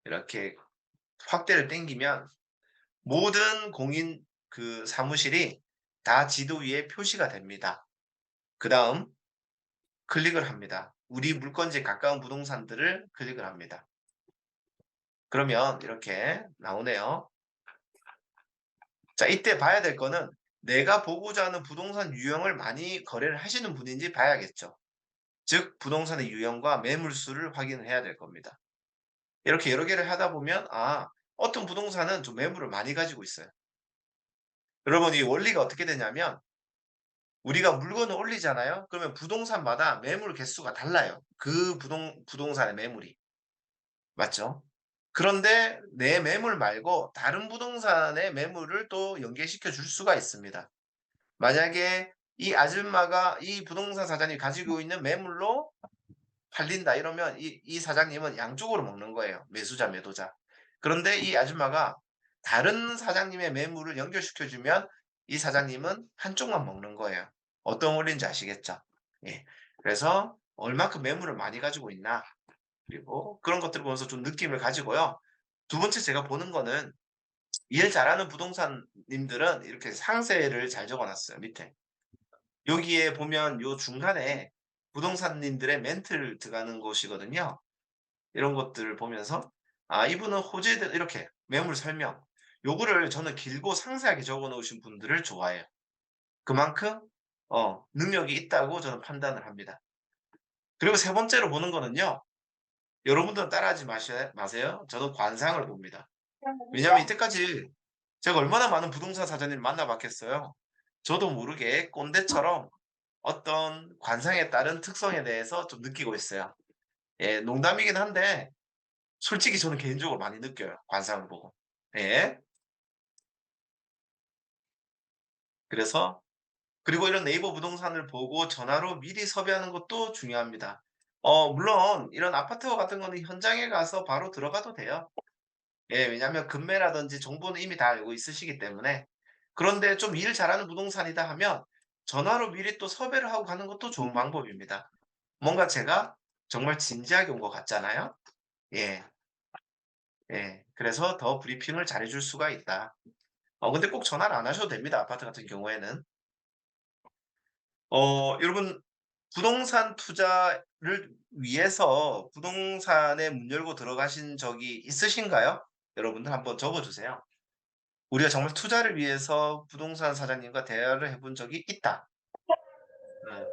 이렇게 확대를 당기면 모든 공인 그 사무실이 다 지도 위에 표시가 됩니다. 그다음 클릭을 합니다. 우리 물건지에 가까운 부동산들을 클릭을 합니다. 그러면 이렇게 나오네요. 자, 이때 봐야 될 거는 내가 보고자 하는 부동산 유형을 많이 거래를 하시는 분인지 봐야겠죠. 즉 부동산의 유형과 매물수를 확인을 해야 될 겁니다. 이렇게 여러 개를 하다 보면 어떤 부동산은 좀 매물을 많이 가지고 있어요. 여러분 이 원리가 어떻게 되냐면 우리가 물건을 올리잖아요. 그러면 부동산마다 매물 개수가 달라요. 그 부동산의 매물이. 맞죠? 그런데 내 매물 말고 다른 부동산의 매물을 또 연계시켜 줄 수가 있습니다. 만약에 이 아줌마가 이 부동산 사장이 가지고 있는 매물로 팔린다 이러면 이 사장님은 양쪽으로 먹는 거예요, 매수자, 매도자. 그런데 이 아줌마가 다른 사장님의 매물을 연결시켜 주면 이 사장님은 한쪽만 먹는 거예요. 어떤 원리인지 아시겠죠? 예. 그래서 얼마큼 매물을 많이 가지고 있나 그리고 그런 것들을 보면서 좀 느낌을 가지고요. 두 번째 제가 보는 거는 일 잘하는 부동산님들은 이렇게 상세를 잘 적어 놨어요, 밑에. 여기에 보면 요 중간에 부동산님들의 멘트를 들어가는 곳이거든요. 이런 것들을 보면서 이분은 호재들 이렇게 매물 설명 요거를 저는 길고 상세하게 적어 놓으신 분들을 좋아해요. 그만큼 능력이 있다고 저는 판단을 합니다. 그리고 세 번째로 보는 거는요. 여러분들은 따라하지 마세요. 저는 관상을 봅니다. 왜냐하면 이때까지 제가 얼마나 많은 부동산 사장님을 만나 봤겠어요. 저도 모르게 꼰대처럼 어떤 관상에 따른 특성에 대해서 좀 느끼고 있어요. 예, 농담이긴 한데 솔직히 저는 개인적으로 많이 느껴요, 관상을 보고. 예. 그래서 그리고 이런 네이버 부동산을 보고 전화로 미리 섭외하는 것도 중요합니다. 물론 이런 아파트 같은 거는 현장에 가서 바로 들어가도 돼요. 예, 왜냐하면 금매라든지 정보는 이미 다 알고 있으시기 때문에. 그런데 좀 일 잘하는 부동산이다 하면 전화로 미리 또 섭외를 하고 가는 것도 좋은 방법입니다. 뭔가 제가 정말 진지하게 온 것 같잖아요. 예. 예. 그래서 더 브리핑을 잘해 줄 수가 있다. 근데 꼭 전화를 안 하셔도 됩니다, 아파트 같은 경우에는. 여러분, 부동산 투자를 위해서 부동산에 문 열고 들어가신 적이 있으신가요? 여러분들 한번 적어 주세요. 우리가 정말 투자를 위해서 부동산 사장님과 대화를 해본 적이 있다. 네.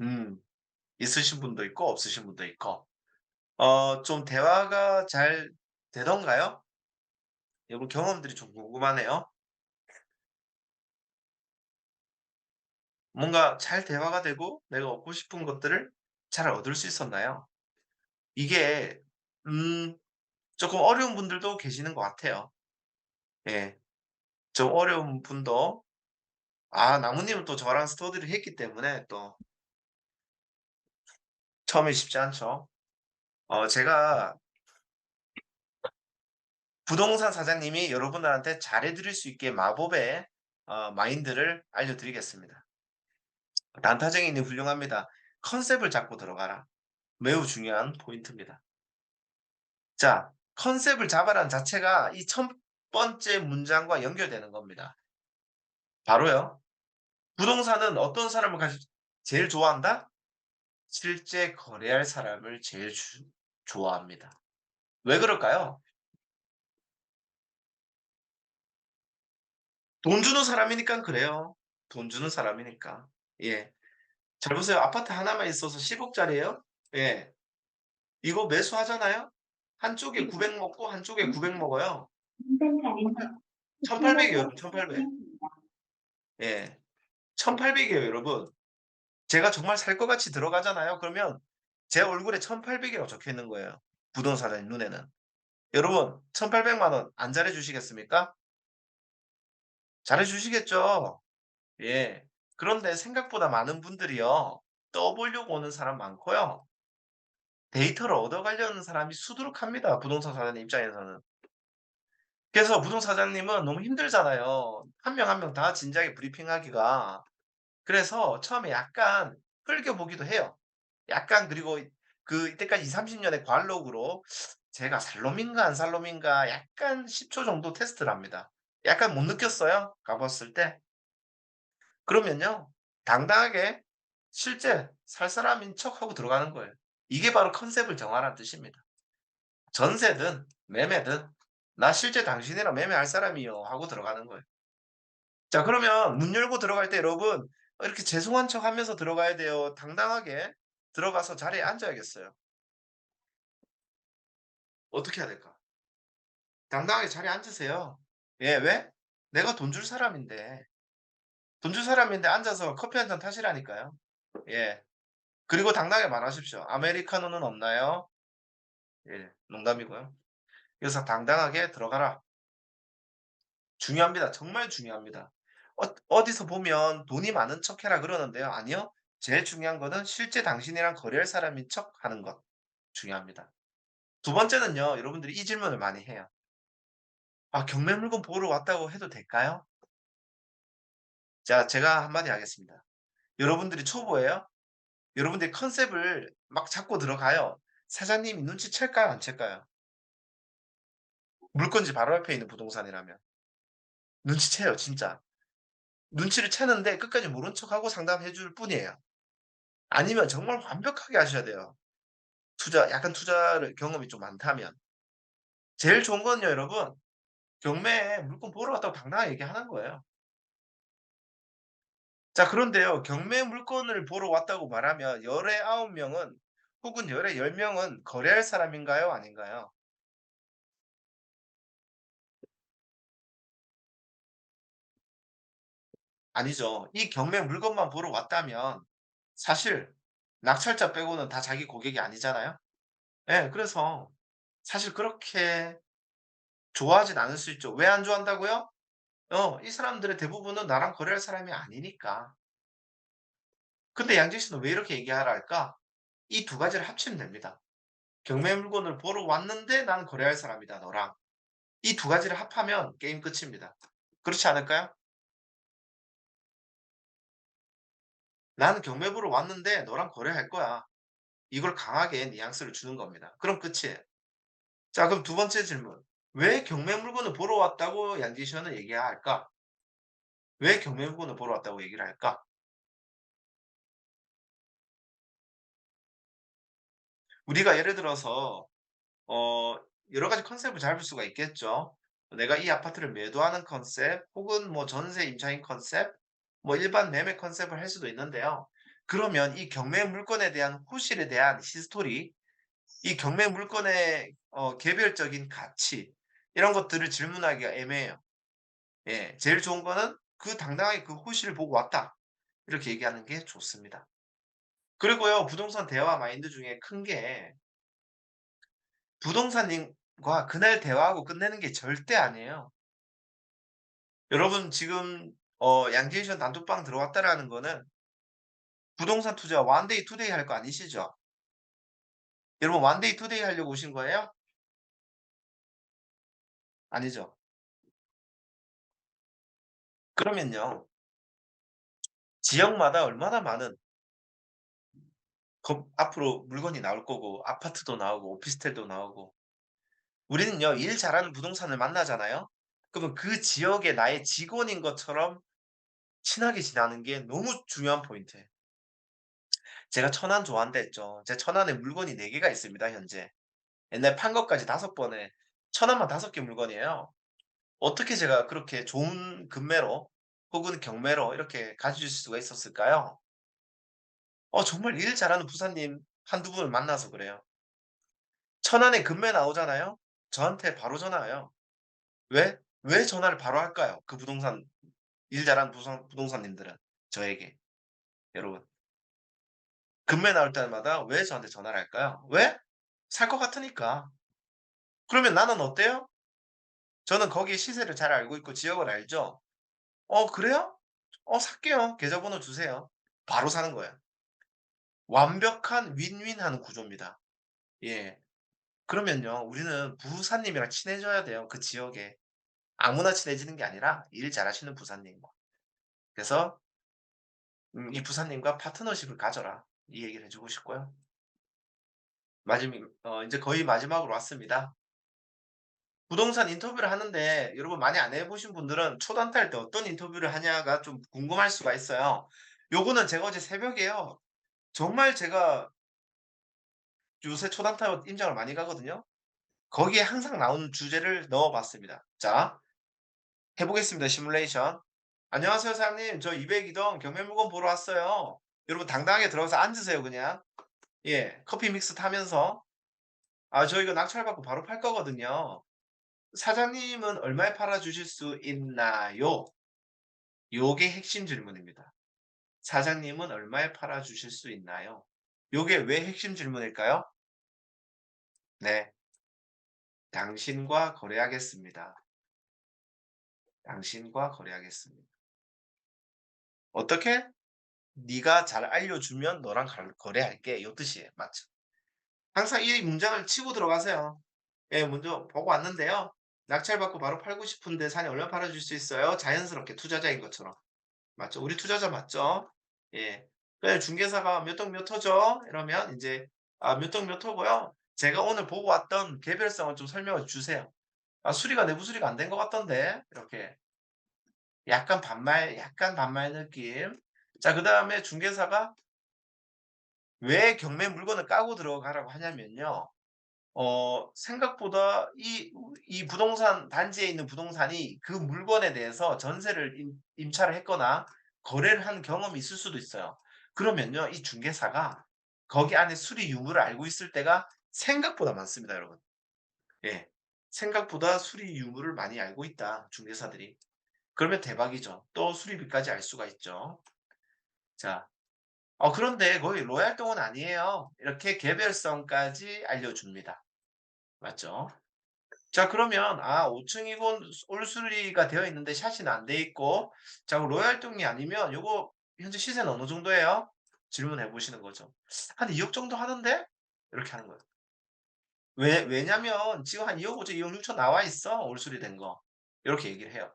음. 있으신 분도 있고 없으신 분도 있고. 좀 대화가 잘 되던가요? 여러분 경험들이 좀 궁금하네요. 뭔가 잘 대화가 되고 내가 얻고 싶은 것들을 잘 얻을 수 있었나요? 이게 음 쪼끔 어려운 분들도 계시는 것 같아요. 예. 좀 어려운 분도 나무님은 또 저랑 스터디를 했기 때문에 또 처음에 쉽지 않죠. 제가 부동산 사장님이 여러분들한테 잘해 드릴 수 있게 마법의 마인드를 알려 드리겠습니다. 단타쟁이님 훌륭합니다. 컨셉을 잡고 들어가라. 매우 중요한 포인트입니다. 자, 컨셉을 잡아라는 자체가 이 첫 번째 문장과 연결되는 겁니다. 바로요. 부동산은 어떤 사람을 제일 좋아한다? 실제 거래할 사람을 제일 좋아합니다. 왜 그럴까요? 돈 주는 사람이니깐 그래요. 돈 주는 사람이니까. 예. 잘 보세요. 아파트 하나만 있어서 10억 짜리예요. 예. 이거 매수하잖아요. 한쪽에 900 먹고 한쪽에 900 먹어요. 인생 가능성 1,800 이에요, 여러분. 700억 1,800. 수령입니다. 예. 1,800 이에요, 여러분. 제가 정말 살 것 같이 들어가잖아요. 그러면 제 얼굴에 1,800 이라고 적혀 있는 거예요, 부동산의 눈에는. 여러분 1,800만 원 안 잘해 주시겠습니까? 잘해 주시겠죠? 예. 그런데 생각보다 많은 분들이요. 떠보려고 오는 사람 많고요. 데이터를 얻어가려는 사람이 수두룩합니다, 부동산 사장님 입장에서는. 그래서 부동산 사장님은 너무 힘들잖아요. 한 명 한 명 다 진지하게 브리핑하기가. 그래서 처음에 약간 흘겨 보기도 해요. 약간 그리고 이때까지 20-30 년의 관록으로 제가 살 놈인가 안 살 놈인가 약간 10초 정도 테스트를 합니다. 약간 못 느꼈어요? 가 봤을 때? 그러면요. 당당하게 실제 살 사람인 척하고 들어가는 거예요. 이게 바로 컨셉을 정하라는 뜻입니다. 전세든 매매든 "나 실제 당신이랑 매매할 사람이요." 하고 들어가는 거예요. 자, 그러면 문 열고 들어갈 때 여러분 이렇게 죄송한 척하면서 들어가야 돼요. 당당하게 들어가서 자리에 앉아야겠어요. 어떻게 해야 될까? 당당하게 자리에 앉으세요. 예, 왜? 내가 돈 줄 사람인데. 돈 줄 사람인데 앉아서 커피 한 잔 타시라니까요. 예. 그리고 당당하게 말하십시오. "아메리카노는 없나요?" 예. 농담이고요. 그래서 당당하게 들어가라. 중요합니다. 정말 중요합니다. 어디서 보면 "돈이 많은 척해라." 그러는데요. 아니요. 제일 중요한 거는 실제 당신이랑 거래할 사람인 척하는 것 중요합니다. 두 번째는요. 여러분들이 이 질문을 많이 해요. 경매 물건 보러 왔다고 해도 될까요?" 자, 제가 한마디 하겠습니다. 여러분들이 초보예요? 여러분들이 컨셉을 막 잡고 들어가요. 사장님이 눈치챌까요? 안 챌까요? 물건지 바로 앞에 있는 부동산이라면. 눈치채요, 진짜. 눈치를 채는데 끝까지 모른 척하고 상담해 줄 뿐이에요. 아니면 정말 완벽하게 하셔야 돼요. 약간 투자를 경험이 좀 많다면. 제일 좋은 건요, 여러분. 경매에 물건 보러 왔다고 당당하게 얘기하는 거예요. 자, 그런데요. 경매 물건을 보러 왔다고 말하면 열의 9 명은 혹은 열의 10 명은 거래할 사람인가요? 아닌가요? 아니죠. 이 경매 물건만 보러 왔다면 사실 낙찰자 빼고는 다 자기 고객이 아니잖아요. 예. 그래서 사실 그렇게 좋아하진 않을 수 있죠. 왜 안 좋아한다고요? 이 사람들의 대부분은 나랑 거래할 사람이 아니니까. 근데 양지희 씨는 왜 이렇게 얘기하라 할까? 이 두 가지를 합치면 됩니다. 경매 물건을 보러 왔는데 난 거래할 사람이다 너랑. 이 두 가지를 합하면 게임 끝입니다. 그렇지 않을까요? 나는 경매 보러 왔는데 너랑 거래할 거야. 이걸 강하게 뉘앙스를 주는 겁니다. 그럼 끝이에요. 자, 그럼 두 번째 질문. 왜 경매 물건을 보러 왔다고 양지희 씨는 얘기해야 할까? 왜 경매 물건을 보러 왔다고 얘기를 할까? 우리가 예를 들어서 어 여러 가지 컨셉을 잡을 수가 있겠죠. 내가 이 아파트를 매도하는 컨셉 혹은 뭐 전세 임차인 컨셉 뭐 일반 매매 컨셉을 할 수도 있는데요. 그러면 이 경매 물건에 대한 호실에 대한 히스토리, 이 경매 물건의 개별적인 가치 이런 것들을 질문하기가 애매해요. 예. 제일 좋은 거는 그 당당하게 그 호실을 보고 왔다. 이렇게 얘기하는 게 좋습니다. 그리고요. 부동산 대화 마인드 중에 큰 게 부동산님과 그날 대화하고 끝내는 게 절대 아니에요. 여러분 지금 양재이션 단톡방 들어왔다라는 거는 부동산 투자 원데이 투데이 할 거 아니시죠? 여러분 원데이 투데이 하려고 오신 거예요? 아니죠. 그러면요. 지역마다 얼마나 많은 앞으로 물건이 나올 거고 아파트도 나오고 오피스텔도 나오고 우리는요 일 잘하는 부동산을 만나잖아요. 그러면 그 지역의 나의 직원인 것처럼 친하게 지내는 게 너무 중요한 포인트예요. 제가 천안 좋아한다 했죠. 제 천안에 물건이 4 개가 있습니다 현재. 옛날에 판 것까지 5 번에 천안만 5개 물건이에요. 어떻게 제가 그렇게 좋은 금매로 혹은 경매로 이렇게 가져줄 수가 있었을까요? 정말 일 잘하는 부사님 한두 분을 만나서 그래요. 천안에 금매 나오잖아요. 저한테 바로 전화 와요. 왜? 왜 전화를 바로 할까요? 그 부동산 일 잘하는 부동산님들은 저에게. 여러분 금매 나올 때마다 왜 저한테 전화를 할까요? 왜? 살 것 같으니까. 그러면 나는 어때요? 저는 거기에 시세를 잘 알고 있고 지역을 알죠. 그래요? 살게요. 계좌번호 주세요." 바로 사는 거예요. 완벽한 윈윈하는 구조입니다. 예. 그러면요 우리는 부사님이랑 친해져야 돼요, 그 지역에. 아무나 친해지는 게 아니라 일 잘하시는 부사님과. 그래서 "이 부사님과 파트너십을 가져라." 이 얘기를 해 주고 싶고요. 인제 거의 마지막으로 왔습니다. 부동산 인터뷰를 하는데 여러분 많이 안 해 보신 분들은 초단타 할 때 어떤 인터뷰를 하냐가 좀 궁금할 수가 있어요. 요거는 제가 어제 새벽에요. 정말 제가 요새 초단타 임장을 많이 가거든요. 거기에 항상 나오는 주제를 넣어 봤습니다. 자 해 보겠습니다 시뮬레이션. "안녕하세요 사장님. 저 202동 경매물건 보러 왔어요." 여러분 당당하게 들어가서 앉으세요 그냥. 예. 커피 믹스 타면서. "아 저 이거 낙찰받고 바로 팔 거거든요. 사장님은 얼마에 팔아 주실 수 있나요?" 요게 핵심 질문입니다. "사장님은 얼마에 팔아 주실 수 있나요?" 요게 왜 핵심 질문일까요? 네. "당신과 거래하겠습니다. 당신과 거래하겠습니다." 어떻게? "네가 잘 알려주면 너랑 거래할게." 요 뜻이에요. 맞죠? 항상 이 문장을 치고 들어가세요. 예 먼저 보고 왔는데요. 낙찰받고 바로 팔고 싶은데 사장님 얼마 팔아 줄 수 있어요? 자연스럽게 투자자인 것처럼. 맞죠? 우리 투자자 맞죠? 예. 그래 중개사가 "몇 동 몇 호죠?" 이러면 인제 "아 몇 동 몇 호고요. 제가 오늘 보고 왔던 개별성을 좀 설명을 주세요." "아 수리가 내부 수리가 안 된 것 같던데." 이렇게 약간 반말 느낌. 자 그다음에 중개사가 왜 경매 물건을 까고 들어가라고 하냐면요. 생각보다 이 부동산 단지에 있는 부동산이 그 물건에 대해서 전세를 임차를 했거나 거래를 한 경험이 있을 수도 있어요. 그러면요 이 중개사가 거기 안에 수리 유무를 알고 있을 때가 생각보다 많습니다 여러분. 예. 생각보다 수리 유무를 많이 알고 있다 중개사들이. 그러면 대박이죠. 또 수리비까지 알 수가 있죠. 자 그런데 거기 로얄동은 아니에요. 이렇게 개별성까지 알려줍니다. 맞죠? 자 그러면 5 층이고 올수리가 되어 있는데 샤시는 안 돼 있고 자 로얄동이 아니면 요거 현재 시세는 어느 정도예요? 질문해 보시는 거죠. "한 2억 정도 하는데?" 이렇게 하는 거예요. 왜냐면 지금 한 2억 5천2억6천 나와 있어 올수리 된 거. 요렇게 얘기를 해요.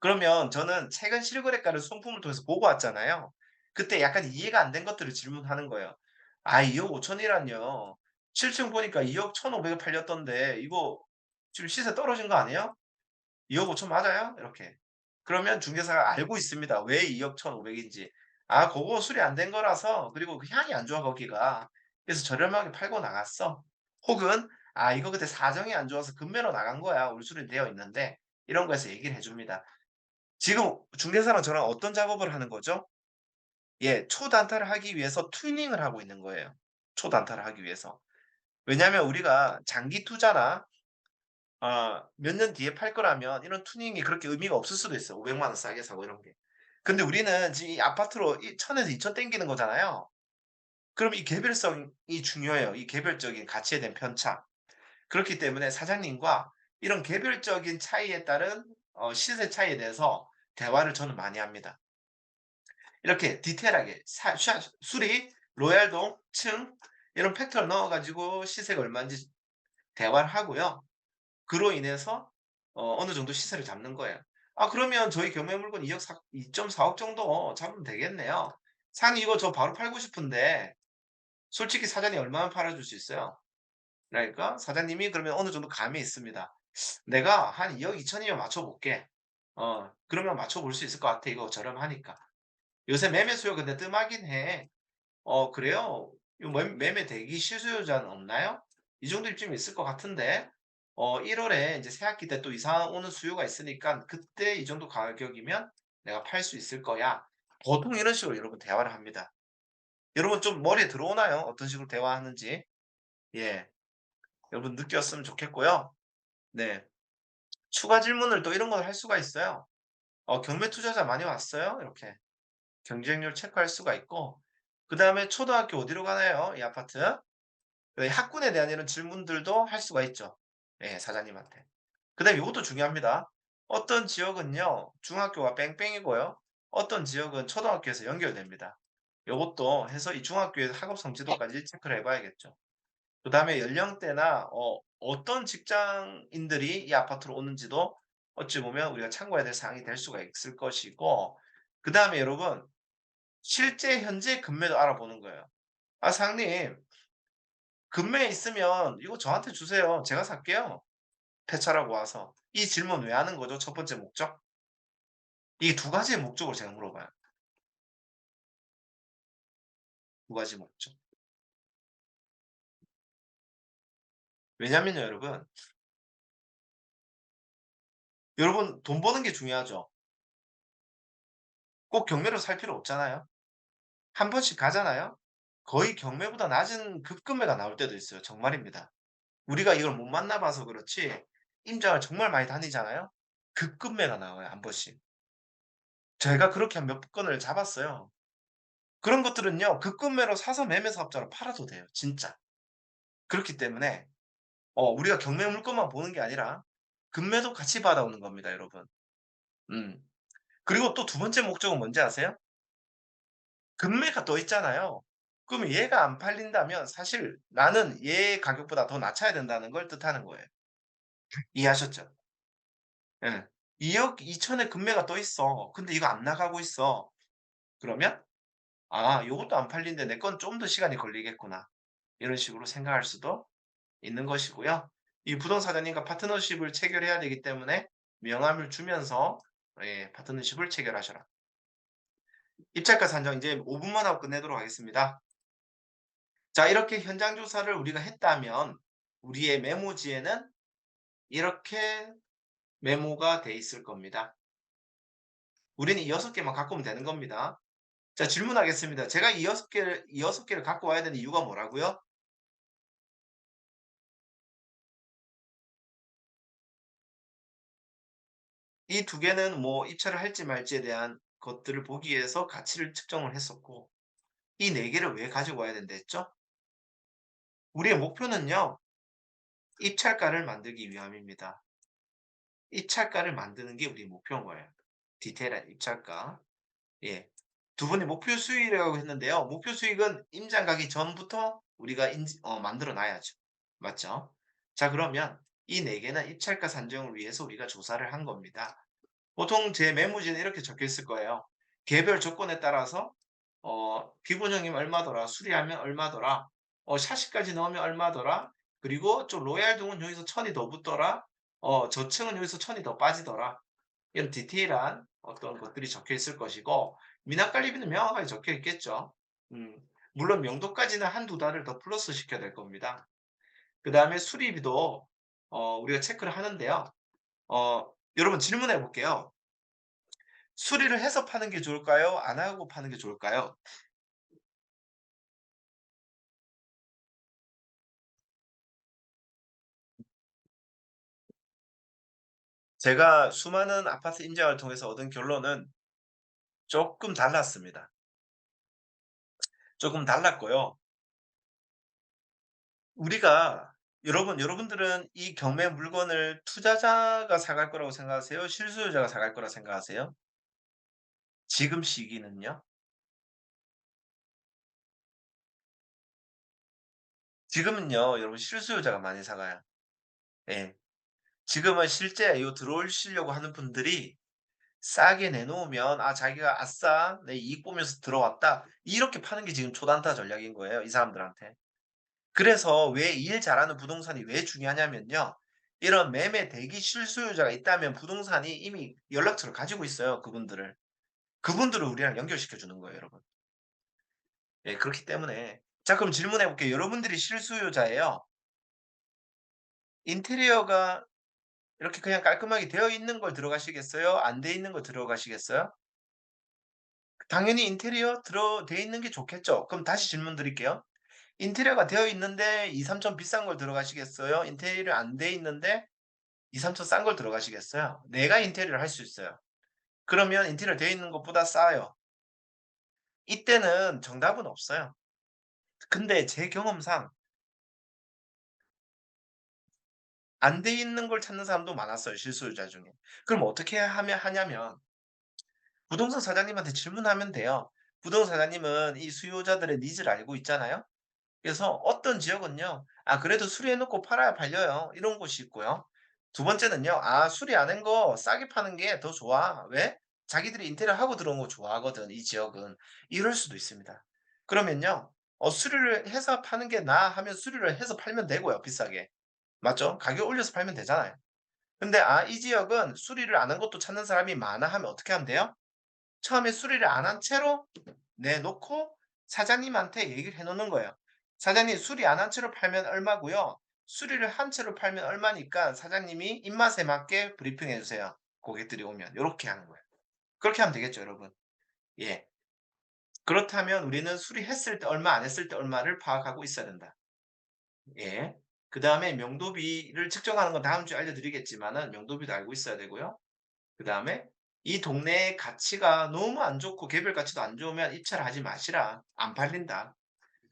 그러면 저는 최근 실거래가를 손품을 통해서 보고 왔잖아요. 그때 약간 이해가 안 된 것들을 질문하는 거예요. "아 2억 5천 이란요. 7층 보니까 2억 1,500에 팔렸던데 이거 지금 시세 떨어진 거 아니에요? 2억 5천 맞아요?" 이렇게. 그러면 중개사가 알고 있습니다. 왜 2억 1,500 인지. 그거 수리 안 된 거라서 그리고 그 향이 안 좋아 거기가. 그래서 저렴하게 팔고 나갔어." 혹은 이거 그때 사정이 안 좋아서 급매로 나간 거야. 올수리 되어 있는데." 이런 거에서 얘기를 해 줍니다. 지금 중개사랑 저랑 어떤 작업을 하는 거죠? 예. 초단타를 하기 위해서 튜닝을 하고 있는 거예요, 초단타를 하기 위해서. 왜냐하면 우리가 장기 투자나 몇 년 뒤에 팔 거라면 이런 투닝이 그렇게 의미가 없을 수도 있어요. 5 0 0원 싸게 사고 이런 게. 근데 우리는 지금 이 아파트로 1,000 에서 2,000 땡기는 거잖아요. 그럼 이 개별성이 중요해요. 이 개별적인 가치에 대한 편차. 그렇기 때문에 사장님과 이런 개별적인 차이에 따른 시세 차이에 대해서 대화를 저는 많이 합니다. 이렇게 디테일하게 사 샤 수리, 로얄동, 층 이런 팩터를 넣어 가지고 시세가 얼마인지 대화를 하고요. 그로 인해서 어느 정도 시세를 잡는 거예요. 그러면 저희 경매 물건 2억 사 2.4억 정도 잡으면 되겠네요. "사장님 이거 저 바로 팔고 싶은데 솔직히 사장님 얼마면 팔아 줄 수 있어요?" 그러니까 사장님이 그러면 어느 정도 감이 있습니다. "내가 한 2억 2천 이면 맞춰 볼게. 그러면 맞춰 볼 수 있을 것 같아. 이거 저렴하니까. 요새 매매 수요 근데 뜸하긴 해. 그래요? 요 매매 대기 실수요자는 없나요? 이 정도 입쯤 있을 것 같은데 1 월에 인제 새학기 때 또 이사 오는 수요가 있으니깐 그때 이 정도 가격이면 내가 팔 수 있을 거야." 보통 이런 식으로 여러분 대화를 합니다. 여러분 좀 머리에 들어오나요? 어떤 식으로 대화하는지? 예. 여러분 느꼈으면 좋겠고요. 네. 추가 질문을 또 이런 걸 할 수가 있어요. "경매 투자자 많이 왔어요?" 이렇게 경쟁률 체크할 수가 있고 그다음에 "초등학교 어디로 가나요? 이 아파트?" 네 학군에 대한 이런 질문들도 할 수가 있죠. 예 사장님한테. 그다음에 요것도 중요합니다. 어떤 지역은요 중학교가 뺑뺑이고요. 어떤 지역은 초등학교에서 연결됩니다. 요것도 해서 이 중학교의 학업 성취도까지 체크를 해 봐야겠죠. 그다음에 연령대나 어떤 직장인들이 이 아파트로 오는지도 어찌 보면 우리가 참고해야 될 사항이 될 수가 있을 것이고 그다음에 여러분 실제 현재 금매도 알아보는 거예요. 사장님 금매에 있으면 이거 저한테 주세요. 제가 살게요." 폐차라고 와서. 이 질문 왜 하는 거죠? 첫 번째 목적? 이 두 가지의 목적으로 제가 물어봐요. 두 가지 목적. 왜냐면요 여러분 돈 버는 게 중요하죠. 꼭 경매로 살 필요 없잖아요. 한 번씩 가잖아요. 거의 경매보다 낮은 급금매가 나올 때도 있어요. 정말입니다. 우리가 이걸 못 만나 봐서 그렇지 임장을 정말 많이 다니잖아요. 급금매가 나와요 한 번씩. 제가 그렇게 한 몇 건을 잡았어요. 그런 것들은요 급금매로 사서 매매 사업자로 팔아도 돼요 진짜. 그렇기 때문에 우리가 경매 물건만 보는 게 아니라 금매도 같이 받아오는 겁니다 여러분. 음. 그리고 또 두 번째 목적은 뭔지 아세요? 금매가 떠 있잖아요. 그러면 얘가 안 팔린다면 사실 나는 얘 가격보다 더 낮춰야 된다는 걸 뜻하는 거예요. 이해하셨죠? 예. 2억 2천에 금매가 떠 있어. 근데 이거 안 나가고 있어. 그러면 '요것도 안 팔리는데 내 건 좀 더 시간이 걸리겠구나.' 이런 식으로 생각할 수도 있는 것이고요. 이 부동산사장님과 파트너십을 체결해야 되기 때문에 명함을 주면서 파트너십을 체결하셔라. 입찰가 산정 이제 5 분만 하고 끝내도록 하겠습니다. 자 이렇게 현장 조사를 우리가 했다면 우리의 메모지에는 이렇게 메모가 돼 있을 겁니다. 우리는 이 6 개만 갖고 오면 되는 겁니다. 자 질문하겠습니다. 제가 이 6 개를 갖고 와야 되는 이유가 뭐라고요? 이 2 개는 뭐 입찰을 할지 말지에 대한 것들을 보기 위해서 가치를 측정을 했었고 이 4 개를 왜 가지고 와야 된다 했죠? 우리의 목표는요. 입찰가를 만들기 위함입니다. 입찰가를 만드는 게 우리 목표인 거예요. 디테일한 입찰가. 예. 두 분이 목표 수익이라고 했는데요. 목표 수익은 임장 가기 전부터 우리가 만들어 놔야죠. 맞죠? 자, 그러면 이 4 개는 입찰가 산정을 위해서 우리가 조사를 한 겁니다. 보통 제 매무지는 이렇게 적혀 있을 거예요. 개별 조건에 따라서 기본형이면 얼마더라, 수리하면 얼마더라, 샤시까지 넣으면 얼마더라, 그리고 좀 로얄동은 여기서 1,000이 더 붙더라, 저층은 여기서 1,000이 더 빠지더라. 이런 디테일한 어떤 것들이 적혀 있을 것이고, 미납관리비는 명확하게 적혀 있겠죠. 음. 물론 명도까지는 한두 달을 더 플러스 시켜야 될 겁니다. 그다음에 수리비도 우리가 체크를 하는데요. 여러분 질문해 볼게요. 수리를 해서 파는 게 좋을까요? 안 하고 파는 게 좋을까요? 제가 수많은 아파트 임장을 통해서 얻은 결론은 쪼끔 달랐습니다. 쪼금 달랐고요. 우리가 여러분들은 이 경매 물건을 투자자가 사갈 거라고 생각하세요? 실수요자가 사갈 거라 생각하세요? 지금 시기는요? 지금은요, 여러분 실수요자가 많이 사가요. 예. 지금은 실제 요 들어오시려고 하는 분들이 싸게 내놓으면 자기가 '아싸 내 이익 보면서 들어왔다.' 이렇게 파는 게 지금 초단타 전략인 거예요, 이 사람들한테. 그래서 왜 일 잘하는 부동산이 왜 중요하냐면요. 이런 매매 대기 실수요자가 있다면 부동산이 이미 연락처를 가지고 있어요, 그분들을. 그분들을 우리랑 연결시켜 주는 거예요, 여러분. 예, 그렇기 때문에 자, 그럼 질문해 볼게요. 여러분들이 실수요자예요. 인테리어가 이렇게 그냥 깔끔하게 되어 있는 걸 들어가시겠어요? 안 돼 있는 거 들어가시겠어요? 당연히 인테리어 돼 있는 게 좋겠죠. 그럼 다시 질문 드릴게요. 인테리어가 되어 있는데 2-3천 비싼 걸 들어가시겠어요? 인테리어 안 돼 있는데 2-3천 싼 걸 들어가시겠어요? 내가 인테리어를 할 수 있어요. 그러면 인테리어 되어 있는 것보다 싸요. 이때는 정답은 없어요. 근데 제 경험상 안 돼 있는 걸 찾는 사람도 많았어요, 실수요자 중에. 그럼 어떻게 하면 하냐면 부동산 사장님한테 질문하면 돼요. 부동산 사장님은 이 수요자들의 니즈를 알고 있잖아요. 그래서 어떤 지역은요, 그래도 수리해 놓고 팔아야 팔려요. 이런 곳이 있고요. 두 번째는요, 수리 안 한 거 싸게 파는 게 더 좋아. 왜? 자기들이 인테리어 하고 들어온 거 좋아하거든, 이 지역은. 이럴 수도 있습니다. 그러면요, 수리를 해서 파는 게 나아 하면 수리를 해서 팔면 되고요, 비싸게. 맞죠? 가격 올려서 팔면 되잖아요. 근데 이 지역은 수리를 안 한 것도 찾는 사람이 많아 하면 어떻게 하면 돼요? 처음에 수리를 안 한 채로 내놓고 사장님한테 얘기를 해 놓는 거예요. "사장님, 수리 안 한 채로 팔면 얼마고요. 수리를 한 채로 팔면 얼마니까 사장님이 입맛에 맞게 브리핑해 주세요." 고객들이 오면 요렇게 하는 거예요. 그렇게 하면 되겠죠, 여러분. 예. 그렇다면 우리는 수리했을 때 얼마, 안 했을 때 얼마를 파악하고 있어야 된다. 예. 그다음에 명도비를 측정하는 건 다음 주에 알려 드리겠지만은 명도비도 알고 있어야 되고요. 그다음에 이 동네의 가치가 너무 안 좋고 개별 가치도 안 좋으면 입찰을 하지 마시라. 안 팔린다.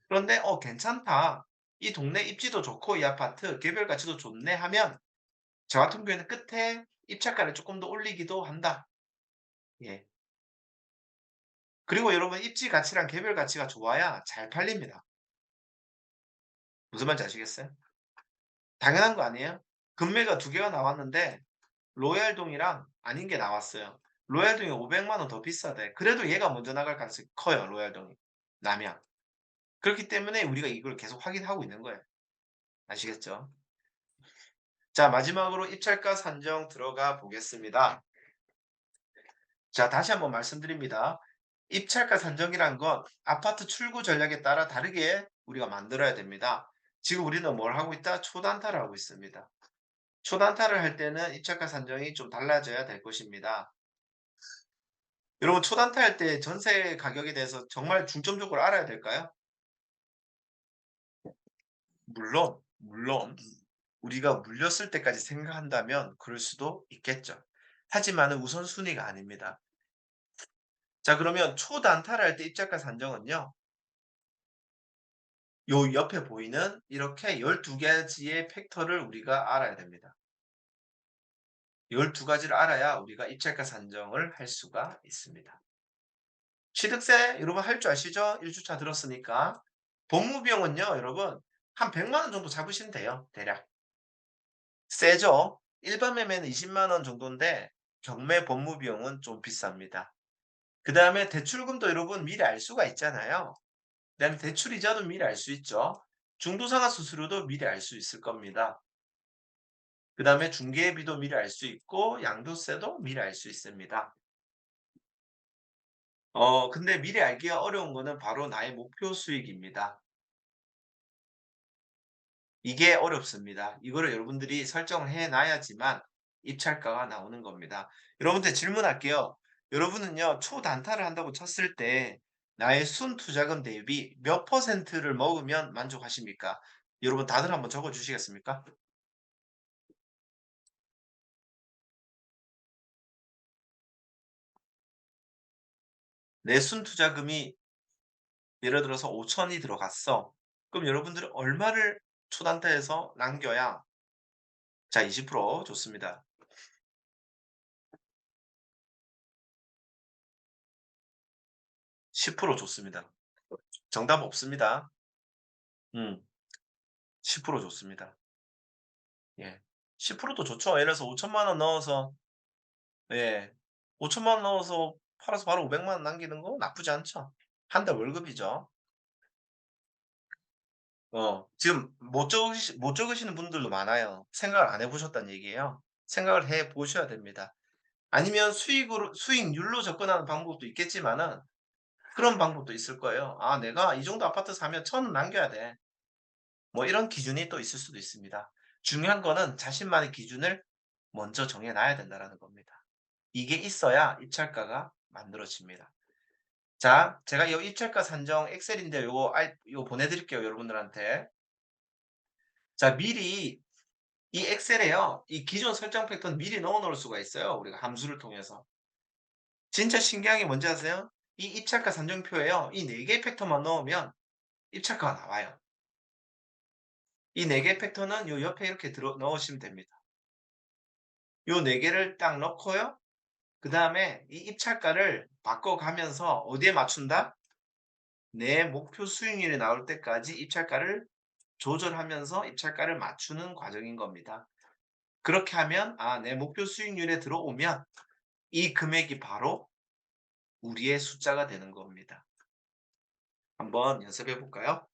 그런데 괜찮다. 이 동네 입지도 좋고 이 아파트 개별 가치도 좋네 하면 저 같은 경우에는 끝에 입찰가를 쪼끔 더 올리기도 한다. 예. 그리고 여러분 입지 가치랑 개별 가치가 좋아야 잘 팔립니다. 무슨 말인지 아시겠어요? 당연한 거 아니에요? 금매가 2 개가 나왔는데 로얄동이랑 아닌 게 나왔어요. 로얄동이 500만 원 더 비싸대. 그래도 얘가 먼저 나갈 가능성이 커요, 로얄동이 나면. 그렇기 때문에 우리가 이걸 계속 확인하고 있는 거예요. 아시겠죠? 자, 마지막으로 입찰가 산정 들어가 보겠습니다. 자, 다시 한번 말씀드립니다. 입찰가 산정이란 건 아파트 출구 전략에 따라 다르게 우리가 만들어야 됩니다. 지금 우리는 뭘 하고 있다? 초단타를 하고 있습니다. 초단타를 할 때는 입찰가 산정이 좀 달라져야 될 것입니다. 여러분 초단타 할 때 전세 가격에 대해서 정말 중점적으로 알아야 될까요? 물론 우리가 물렸을 때까지 생각한다면 그럴 수도 있겠죠. 하지만은 우선순위가 아닙니다. 자, 그러면 초단타를 할 때 입찰가 산정은요. 요 옆에 보이는 이렇게 12 가지의 팩터를 우리가 알아야 됩니다. 12 가지를 알아야 우리가 입찰가 산정을 할 수가 있습니다. 취득세 여러분 할 줄 아시죠? 1 주차 들었으니까. 법무 비용은요 여러분 한 100만 원 정도 잡으시면 돼요 대략. 세죠? 일반 매매는 20만 원 정도인데 경매 법무 비용은 좀 비쌉니다. 그다음에 대출금도 여러분 미리 알 수가 있잖아요. 그다음에 대출 이자도 미리 알 수 있죠. 중도상환 수수료도 미리 알 수 있을 겁니다. 그다음에 중개비도 미리 알 수 있고 양도세도 미리 알 수 있습니다. 근데 미리 알기가 어려운 거는 바로 나의 목표 수익입니다. 이게 어렵습니다. 이거를 여러분들이 설정을 해 놔야지만 입찰가가 나오는 겁니다. 여러분한테 질문할게요. 여러분은요 초단타를 한다고 쳤을 때 나의 순투자금 대비 몇 퍼센트를 먹으면 만족하십니까? 여러분 다들 한번 적어 주시겠습니까? 내 순투자금이 예를 들어서 5천이 들어갔어. 그럼 여러분들은 얼마를 초단타에서 남겨야 자 20% 좋습니다. 10% 좋습니다. 정답 없습니다. 음. 10% 좋습니다. 예. 10%도 좋죠. 예를 들어서 5천만 원 넣어서 예. 5천만 원 넣어서 팔아서 바로 500만 원 남기는 거 나쁘지 않죠. 한 달 월급이죠. 지금 못 적으시는 분들도 많아요. 생각을 안 해 보셨다는 얘기예요. 생각을 해 보셔야 됩니다. 아니면 수익률로 접근하는 방법도 있겠지만은 그런 방법도 있을 거예요. '아 내가 이 정도 아파트 사면 1,000은 남겨야 돼.' 뭐 이런 기준이 또 있을 수도 있습니다. 중요한 거는 자신만의 기준을 먼저 정해 놔야 된다라는 겁니다. 이게 있어야 입찰가가 만들어집니다. 자, 제가 이 입찰가 산정 엑셀인데 요거 보내 드릴게요, 여러분들한테. 자, 미리 이 엑셀에요. 이 기존 설정 팩터는 미리 넣어 놓을 수가 있어요, 우리가 함수를 통해서. 진짜 신기한 게 뭔지 아세요? 이 입찰가 산정표에요. 이 4 개의 팩터만 넣으면 입찰가가 나와요. 이 4 개의 팩터는 요 옆에 이렇게 들어 넣으시면 됩니다. 요 4 개를 딱 넣고요. 그다음에 이 입찰가를 바꿔 가면서 어디에 맞춘다? 내 목표 수익률이 나올 때까지 입찰가를 조절하면서 입찰가를 맞추는 과정인 겁니다. 그렇게 하면 내 목표 수익률에 들어오면 이 금액이 바로 우리의 숫자가 되는 겁니다. 한번 연습해 볼까요?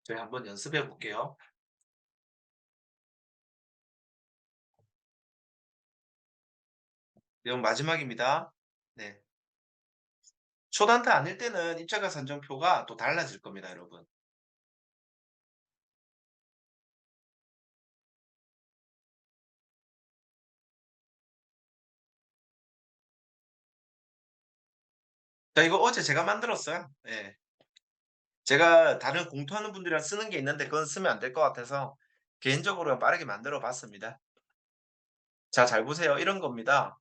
저희 한번 연습해 볼게요. 이건 마지막입니다. 네. 초단타 아닐 때는 입찰가 산정표가 또 달라질 겁니다, 여러분. 자, 이거 어제 제가 만들었어요. 예. 제가 다른 공투하는 분들이랑 쓰는 게 있는데 그건 쓰면 안 될 것 같아서 개인적으로 빠르게 만들어 봤습니다. 자, 잘 보세요. 이런 겁니다.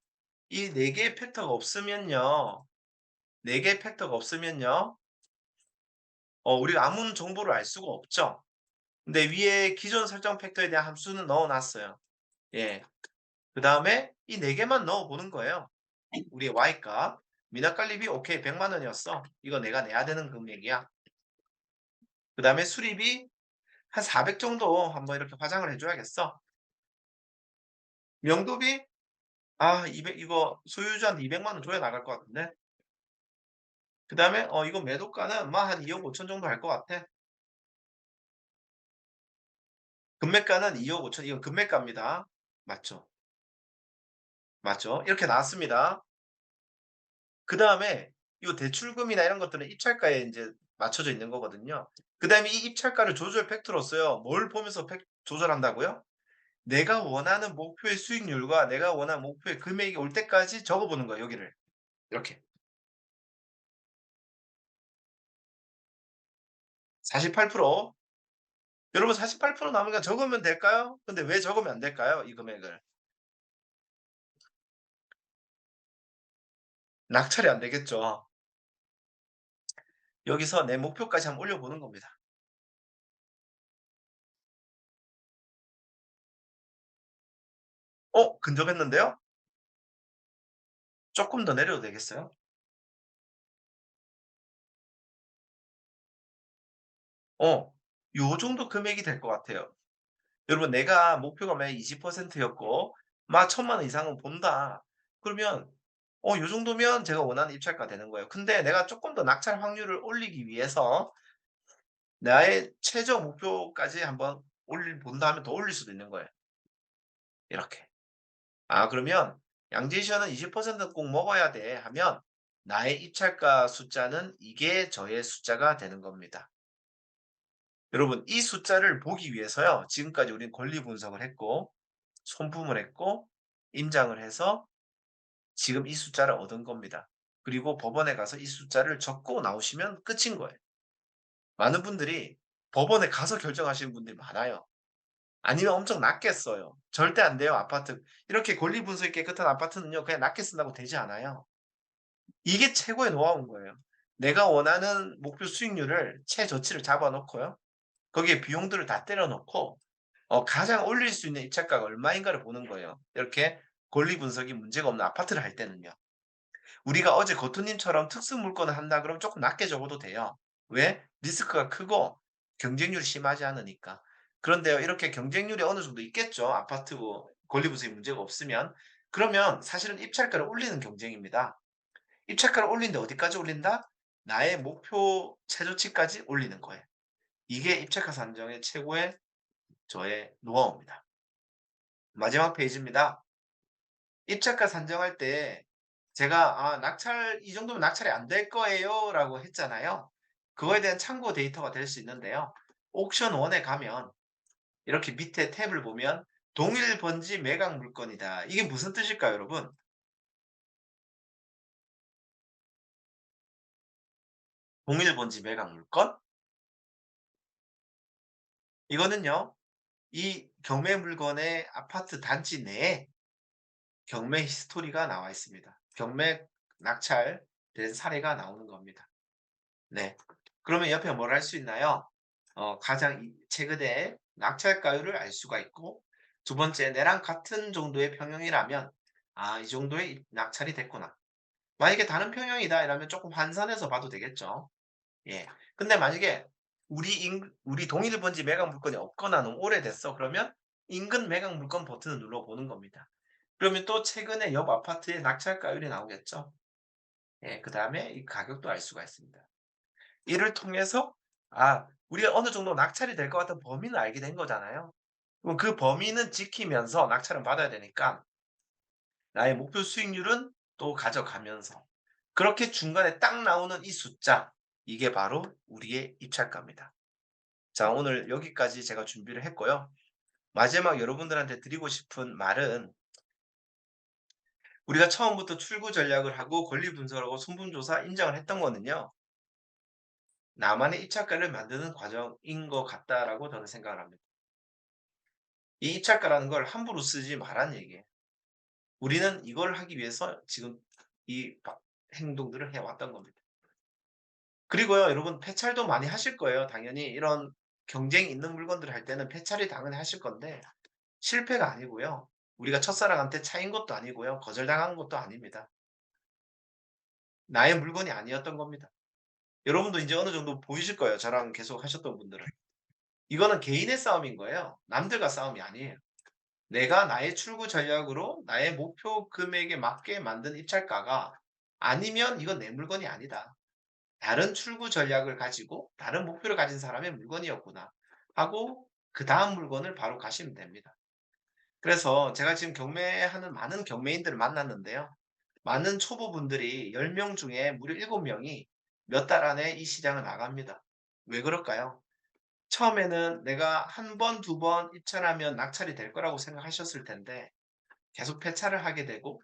이 4 개의 팩터가 없으면요. 4 개의 팩터가 없으면요. 우리가 아무 정보를 알 수가 없죠. 근데 위에 기존 설정 팩터에 대한 함수는 넣어 놨어요. 예. 그다음에 이 4 개만 넣어 보는 거예요. 우리의 Y 값. 미납관리비 오케이 100만 원이었어. 이거 내가 내야 되는 금액이야. 그다음에 수리비 한 400 정도 한번 이렇게 화장을 해 줘야겠어. 명도비 200 이거 소유주한테 200만 원 줘야 나갈 것 같은데. 그다음에 이거 매도가는 한 2억 5천 정도 할 것 같아. 금매가는 2억 5천 이건 금매가입니다. 맞죠? 맞죠? 이렇게 나왔습니다. 그다음에 요 대출금이나 이런 것들은 입찰가에 인제 맞춰져 있는 거거든요. 그다음에 이 입찰가를 조절 팩터로서요. 뭘 보면서 조절한다고요? 내가 원하는 목표의 수익률과 내가 원하는 목표의 금액이 올 때까지 적어 보는 거예요, 여기를. 이렇게. 48% 여러분 48% 남으니까 적으면 될까요? 근데 왜 적으면 안 될까요? 이 금액을. 낙찰이 안 되겠죠. 여기서 내 목표까지 한번 올려보는 겁니다. 근접했는데요? 조금 더 내려도 되겠어요? 어 요 정도 금액이 될 것 같아요. 여러분 내가 목표가 만약에 20% 였고 막 1,000,000원 이상은 본다. 그러면 요 정도면 제가 원하는 입찰가 되는 거예요. 근데 내가 쪼끔 더 낙찰 확률을 올리기 위해서 나의 최저 목표까지 한번 본다 하면 더 올릴 수도 있는 거예요. 이렇게. 그러면 "양제시어는 20%는 꼭 먹어야 돼." 하면 나의 입찰가 숫자는 이게 저의 숫자가 되는 겁니다. 여러분 이 숫자를 보기 위해서요. 지금까지 우리는 권리 분석을 했고 손품을 했고 임장을 해서 지금 이 숫자를 얻은 겁니다. 그리고 법원에 가서 이 숫자를 적고 나오시면 끝인 거예요. 많은 분들이 법원에 가서 결정하시는 분들이 많아요. 아니면 엄청 낮게 써요. 절대 안 돼요, 아파트. 이렇게 권리 분석이 깨끗한 아파트는요, 그냥 낮게 쓴다고 되지 않아요. 이게 최고의 노하우인 거예요. 내가 원하는 목표 수익률을 최저치를 잡아 놓고요. 거기에 비용들을 다 때려 넣고 가장 올릴 수 있는 입찰가가 얼마인가를 보는 거예요. 이렇게 권리 분석이 문제가 없는 아파트를 할 때는요. 우리가 어제 거투님처럼 특수 물건을 한다 그러면 쪼끔 낮게 적어도 돼요. 왜? 리스크가 크고 경쟁률이 심하지 않으니까. 그런데요 이렇게 경쟁률이 어느 정도 있겠죠. 아파트 권리 분석이 문제가 없으면. 그러면 사실은 입찰가를 올리는 경쟁입니다. 입찰가를 올리는데 어디까지 올린다? 나의 목표 최저치까지 올리는 거예요. 이게 입찰가 산정의 최고의 저의 노하우입니다. 마지막 페이지입니다. 입찰가 산정할 때 제가 낙찰 이 정도면 낙찰이 안 될 거예요라고 했잖아요. 그거에 대한 참고 데이터가 될 수 있는데요. 옥션 1에 가면 이렇게 밑에 탭을 보면 동일 번지 매각 물건이다. 이게 무슨 뜻일까요, 여러분? 동일 번지 매각 물건? 이거는요. 이 경매 물건의 아파트 단지 내에 경매 히스토리가 나와 있습니다. 경매 낙찰된 사례가 나오는 겁니다. 네. 그러면 옆에 뭘 할 수 있나요? 가장 최근에 낙찰가율을 알 수가 있고 두 번째 내랑 같은 정도의 평형이라면 '아 이 정도의 낙찰이 됐구나.' 만약에 다른 평형이다 이러면 쪼끔 환산해서 봐도 되겠죠. 예. 근데 만약에 우리 동일 번지 매각 물건이 없거나 너무 오래됐어 그러면 인근 매각 물건 버튼을 눌러 보는 겁니다. 그러면 또 최근에 옆 아파트의 낙찰가율이 나오겠죠. 예. 그다음에 이 가격도 알 수가 있습니다. 이를 통해서 우리가 어느 정도 낙찰이 될 것 같은 범위는 알게 된 거잖아요. 그럼 그 범위는 지키면서 낙찰은 받아야 되니까 나의 목표 수익률은 또 가져가면서 그렇게 중간에 딱 나오는 이 숫자 이게 바로 우리의 입찰가입니다. 자 오늘 여기까지 제가 준비를 했고요. 마지막 여러분들한테 드리고 싶은 말은 우리가 처음부터 출구 전략을 하고 권리 분석하고 손분 조사 임장을 했던 거는요. 나만의 입찰가를 만드는 과정인 것 같다라고 저는 생각을 합니다. 이 입찰가라는 걸 함부로 쓰지 말라는 얘기예요. 우리는 이걸 하기 위해서 지금 이 행동들을 해 왔던 겁니다. 그리고요 여러분 폐찰도 많이 하실 거예요. 당연히 이런 경쟁이 있는 물건들을 할 때는 폐찰이 당연히 하실 건데 실패가 아니고요. 우리가 첫사랑한테 차인 것도 아니고요. 거절당한 것도 아닙니다. 나의 물건이 아니었던 겁니다. 여러분도 인제 어느 정도 보이실 거예요, 저랑 계속 하셨던 분들은. 이거는 개인의 싸움인 거예요. 남들과 싸움이 아니에요. 내가 나의 출구 전략으로 나의 목표 금액에 맞게 만든 입찰가가 아니면 이건 내 물건이 아니다. 다른 출구 전략을 가지고 다른 목표를 가진 사람의 물건이었구나 하고 그다음 물건을 바로 가시면 됩니다. 그래서 제가 지금 경매하는 많은 경매인들을 만났는데요. 많은 초보분들이 10명 중에 무려 7 명이 몇 달 안에 이 시장을 나갑니다. 왜 그럴까요? 처음에는 내가 한 번, 두 번 입찰하면 낙찰이 될 거라고 생각하셨을 텐데 계속 폐차를 하게 되고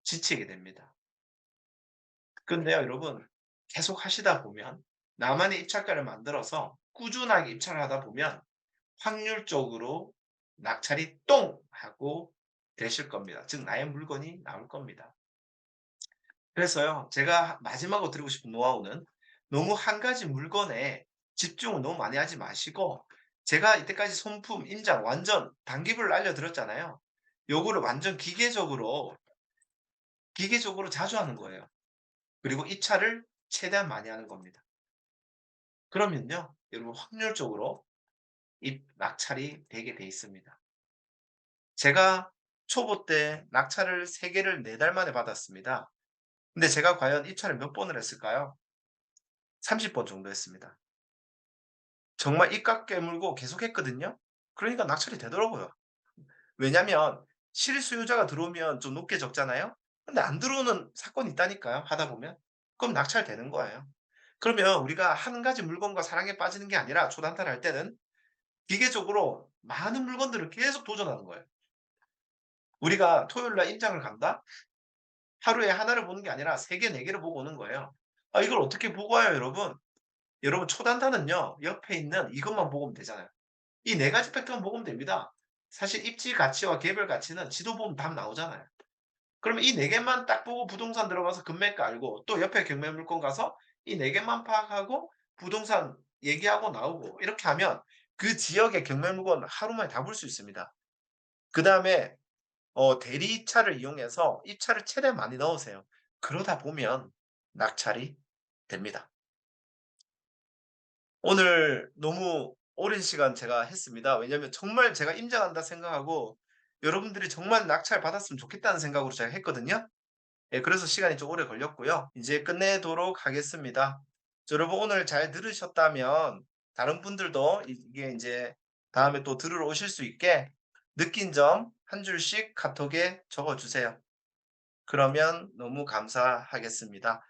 지치게 됩니다. 근데요 여러분 계속 하시다 보면 나만의 입찰가를 만들어서 꾸준하게 입찰을 하다 보면 확률적으로 낙찰이 똥 하고 되실 겁니다. 즉 나의 물건이 나올 겁니다. 그래서요 제가 마지막으로 드리고 싶은 노하우는 너무 한 가지 물건에 집중을 너무 많이 하지 마시고 제가 이때까지 손품, 임장 완전 단기부를 알려드렸잖아요. 요거를 완전 기계적으로 자주 하는 거예요. 그리고 입찰을 최대한 많이 하는 겁니다. 그러면요, 여러분 확률적으로 낙찰이 되게 돼 있습니다. 제가 초보 때 낙찰을 3 개를 4달 만에 받았습니다. 근데 제가 과연 입찰을 몇 번을 했을까요? 30번 정도 했습니다. 정말 입 깨물고 계속했거든요. 그러니까 낙찰이 되더라고요. 왜냐면 실수요자가 들어오면 좀 높게 적잖아요. 근데 안 들어오는 사건이 있다니까요, 하다 보면. 그럼 낙찰되는 거예요. 그러면 우리가 한 가지 물건과 사랑에 빠지는 게 아니라 초단타를 할 때는 기계적으로 많은 물건들을 계속 도전하는 거예요. 우리가 토요일 날 임장을 간다? 하루에 하나를 보는 게 아니라 3 개, 4 개를 보고 오는 거예요. 아 이걸 어떻게 보고 와요 여러분? 여러분 초단타는요. 옆에 있는 이것만 보면 되잖아요. 이 4 가지 팩터만 보면 됩니다. 사실 입지 가치와 개별 가치는 지도 보면 답 나오잖아요. 그러면 이 4 개만 딱 보고 부동산 들어가서 금매가 알고 또 옆에 경매 물건 가서 이 4 개만 파악하고 부동산 얘기하고 나오고 이렇게 하면 그 지역의 경매 물건 하루 만에 다 볼 수 있습니다. 그다음에 대리차를 이용해서 입차를 최대한 많이 넣으세요. 그러다 보면 낙찰이 됩니다. 오늘 너무 오랜 시간 제가 했습니다. 왜냐하면 정말 제가 임장한다 생각하고 여러분들이 정말 낙찰 받았으면 좋겠다는 생각으로 제가 했거든요. 예 그래서 시간이 좀 오래 걸렸고요. 이제 끝내도록 하겠습니다. 여러분 오늘 잘 들으셨다면 다른 분들도 이게 인제 다음에 또 들으러 오실 수 있게 느낀 점 한 줄씩 카톡에 적어 주세요. 그러면 너무 감사하겠습니다.